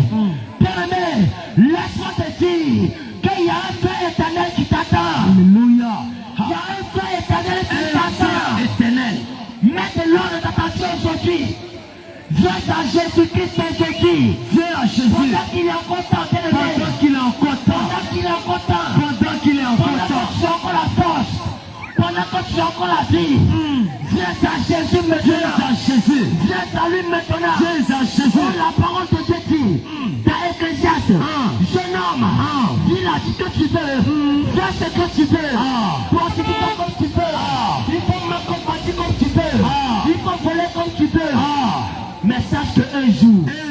Bien-aimé, laisse-moi te dire qu'il y a un feu éternel qui t'attend. Alléluia. Il y a un feu éternel qui t'attend. Éternel. Mets de l'ordre dans ta vie aujourd'hui. Viens à Jésus-Christ aujourd'hui. Viens à Jésus. Pendant qu'il est encore temps. Pendant qu'il est encore temps. Pendant qu'il est encore temps. Pendant qu'il est encore temps. Pendant que tu as encore la force. Pendant que tu as encore la vie. Viens à Jésus maintenant. Viens à Jésus. Viens à lui maintenant. Viens à Jésus. Oh, la parole de Dieu dit. Dans Ecclésiaste. Jeune homme. Dis là ce que tu veux. Fais ce que tu veux. Prostitue comme tu veux. Il faut m'accompagner comme tu veux. Il faut voler comme tu veux. Mais sache qu'un jour, le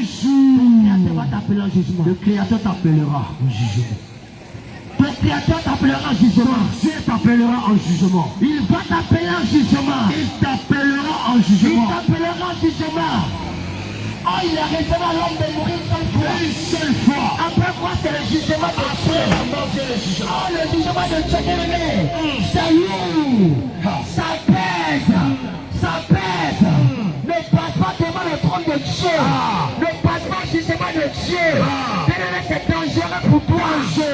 Créateur va t'appeler en jugement. Le Créateur t'appellera en jugement. Le Créateur t'appellera en jugement. Dieu t'appellera en jugement. Il va t'appeler en jugement. Il t'appellera en jugement. Il t'appellera en jugement. Oh, il a réservé à l'homme de mourir une seule fois. Après quoi, c'est le jugement de Dieu. Oh, le jugement de Dieu bien-aimé. C'est lourd. Ça pèse. Ça pèse. Ne passe pas devant le trône de Dieu. Ne passe pas au jugement de Dieu. Bien-aimé, c'est dangereux pour toi. C'est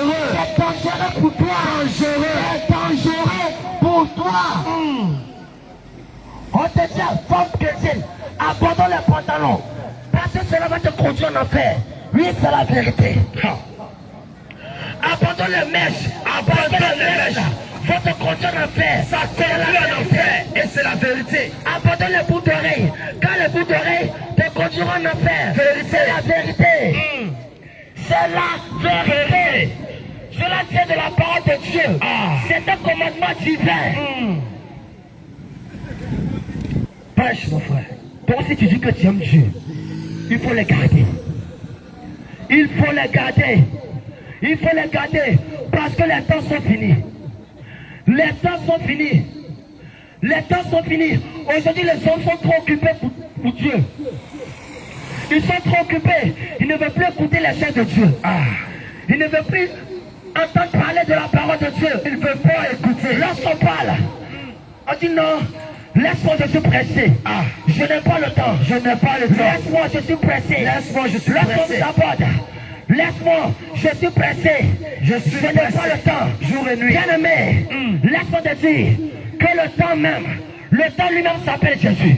dangereux pour toi. C'est dangereux pour toi. On te dit, femme chrétienne, abandonne les pantalons. Parce que cela va te conduire en enfer. Oui, c'est la vérité. Abandonne les mèches. Abandonne les mèches. Faut te conduire en enfer. Ça conduit en enfer. Et c'est la vérité. Abandonne les bouts d'oreilles. Quand les bouts d'oreilles te conduiront en enfer. C'est la vérité. C'est la vérité. Cela tient de la parole de Dieu. C'est un commandement divin. Prêche, mon frère. Toi aussi tu dis que tu aimes Dieu. Il faut les garder. Il faut les garder. Il faut les garder. Parce que les temps sont finis. Les temps sont finis. Les temps sont finis. Aujourd'hui, les hommes sont trop occupés pour Dieu. Ils sont trop occupés. Ils ne veulent plus écouter les chants de Dieu. Ils ne veulent plus entendre parler de la parole de Dieu. Ils ne veulent pas écouter. Lorsqu'on parle, on dit non. Laisse-moi, je suis pressé. Je n'ai pas le temps. Je n'ai pas le temps. Laisse-moi, je suis pressé. Laisse-moi, je suis pressé. Laisse-moi, je suis pressé. Je n'ai pas le temps. Jour et nuit. Bien-aimé, laisse-moi te dire que le temps même, le temps lui-même s'appelle Jésus.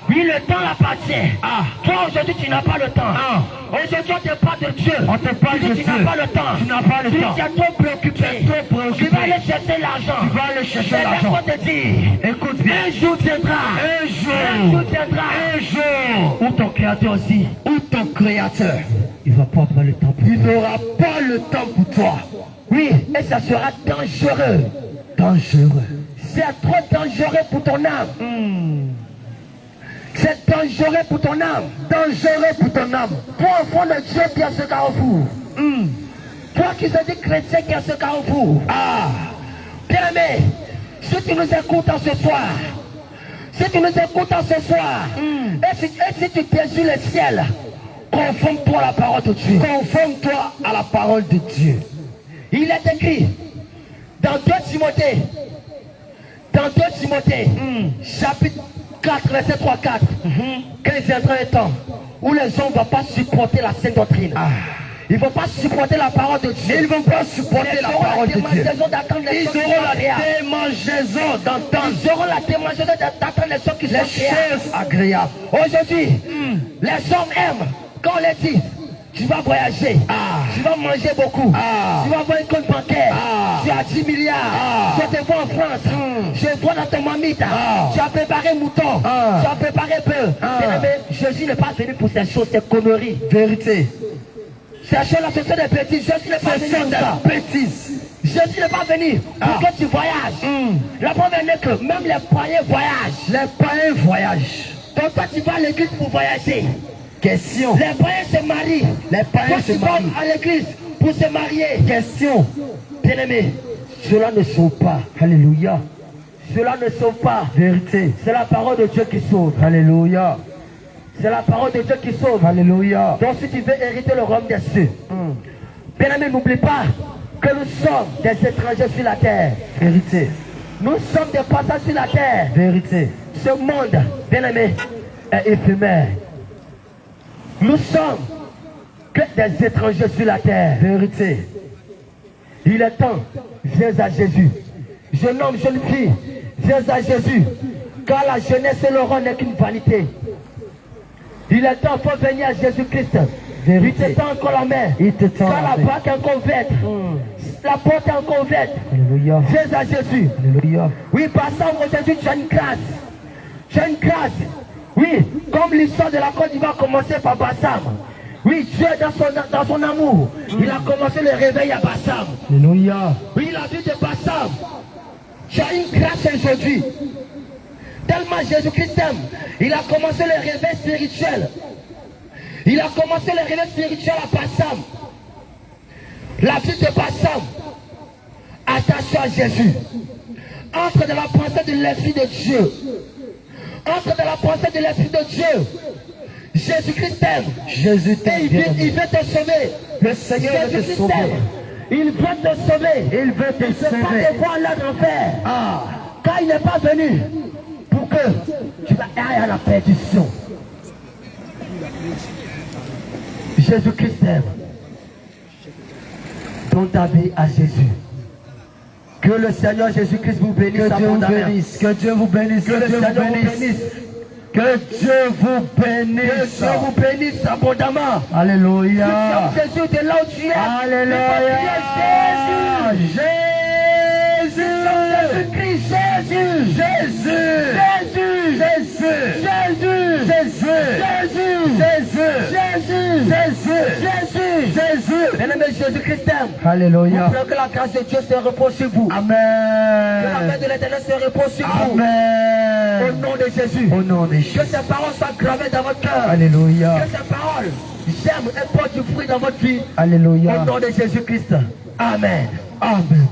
Oui, le temps l'appartient. Toi, aujourd'hui, tu n'as pas le temps. Aujourd'hui, on te parle de Dieu. On te parle de Dieu. Tu n'as pas le temps. Tu n'as pas le temps. Tu es trop préoccupé. Tu vas aller chercher l'argent. Tu vas aller chercher l'argent. Laisse-moi te dire. Écoute bien. Un jour viendra. Un jour viendra. Un jour. Où ton Créateur aussi. Où ton Créateur. Il ne va pas avoir le temps pour toi. Il n'aura pas le temps pour toi. Oui, et ça sera dangereux. Dangereux. C'est trop dangereux pour ton âme. C'est dangereux pour ton âme. Dangereux pour ton âme. Toi, enfant de Dieu qui a ce carrefour. Toi qui te dis chrétien qui a ce carrefour. Bien aimé, si tu nous écoutes en ce soir, si tu nous écoutes en ce soir, et si tu désires le ciel, conforme-toi à la parole de Dieu. Conforme-toi à la parole de Dieu. Il est écrit dans 2 Timothée. Dans 2 Timothée, chapitre 4, verset 3, 4. Quand il viendra un temps où les gens ne vont pas supporter la sainte doctrine. Ils ne vont pas supporter la parole de Dieu. Ils ne vont pas supporter la parole de Dieu. Ils auront la démangeaison d'entendre. Ils auront la démangeaison d'entendre les choses qui sont choses agréables. Aujourd'hui, les hommes aiment quand on les dit. Tu vas voyager, tu vas manger beaucoup, tu vas avoir un compte bancaire, tu as 10 milliards, je te vois en France, je vois dans ton mamite, tu as préparé mouton, tu as préparé bœuf. Jésus n'est pas venu pour ces choses, ces conneries. Vérité. Ces choses-là, ce sont des bêtises. Jésus n'est pas venu pour ça. Bêtises. Jésus n'est pas venu pour que tu voyages. La première est que même les païens voyagent. Les païens voyagent. Donc toi tu vas à l'église pour voyager. Question. Les païens se marient. Les païens se marient. À l'église pour se marier. Question. Bien-aimé, cela ne sauve pas. Alléluia. Cela ne sauve pas. Vérité. C'est la parole de Dieu qui sauve. Alléluia. C'est la parole de Dieu qui sauve. Alléluia. Donc si tu veux hériter le royaume des cieux, bien-aimé, n'oublie pas que nous sommes des étrangers sur la terre. Vérité. Nous sommes des passagers sur la terre. Vérité. Ce monde, bien-aimé, est éphémère. Nous sommes que des étrangers sur la terre. Vérité. Il est temps, viens à Jésus. Jeune homme, jeune fille, viens à Jésus. Car la jeunesse et le rang n'est qu'une vanité. Il est temps, il faut venir à Jésus-Christ. Il te tend encore la main. Car la porte est encore ouverte. La porte est encore ouverte. Alléluia. Viens à Jésus. Alléluia. Oui, par ça, aujourd'hui, tu as une grâce. Tu as une grâce. Oui, comme l'histoire de la Côte d'Ivoire a commencé par Bassam. Oui, Dieu dans son amour, il a commencé le réveil à Bassam. Alléluia. Oui, la vie de Bassam. Tu as une grâce aujourd'hui. Tellement Jésus-Christ t'aime, il a commencé le réveil spirituel. Il a commencé le réveil spirituel à Bassam. La vie de Bassam. Attention à Jésus. Entre dans la pensée de l'Esprit de Dieu. Entre dans la pensée de l'Esprit de Dieu. Jésus-Christ t'aime. Jésus t'aime. Il veut te sauver. Le Seigneur veut te sauver. Il veut te sauver. Il veut te sauver. Il ne veut pas te voir là en enfer. Car il n'est pas venu pour que tu ailles à la perdition. Jésus-Christ t'aime. Donne ta vie à Jésus. Que le Seigneur Jésus-Christ vous bénisse abondamment. Que Dieu vous bénisse. Que Dieu vous bénisse. Que Dieu vous bénisse. Que Dieu vous bénisse abondamment. Alléluia. Jésus de là où tu es. Alléluia. Jésus. Jésus-Christ. Jésus. Jésus. Jésus. Jésus. Jésus. Jésus. Jésus. Jésus. Jésus. Jésus. Bien-aimé, Jésus-Christ t'aime. Alléluia. Nous prions que la grâce de Dieu se repose sur vous. Amen. Que la paix de l'Éternel se repose sur vous. Amen. Au nom de Jésus. Au nom de Jésus. Que ces paroles soient gravées dans votre cœur. Alléluia. Que ces paroles germent et portent du fruit dans votre vie. Alléluia. Au nom de Jésus-Christ. Amen. Amen.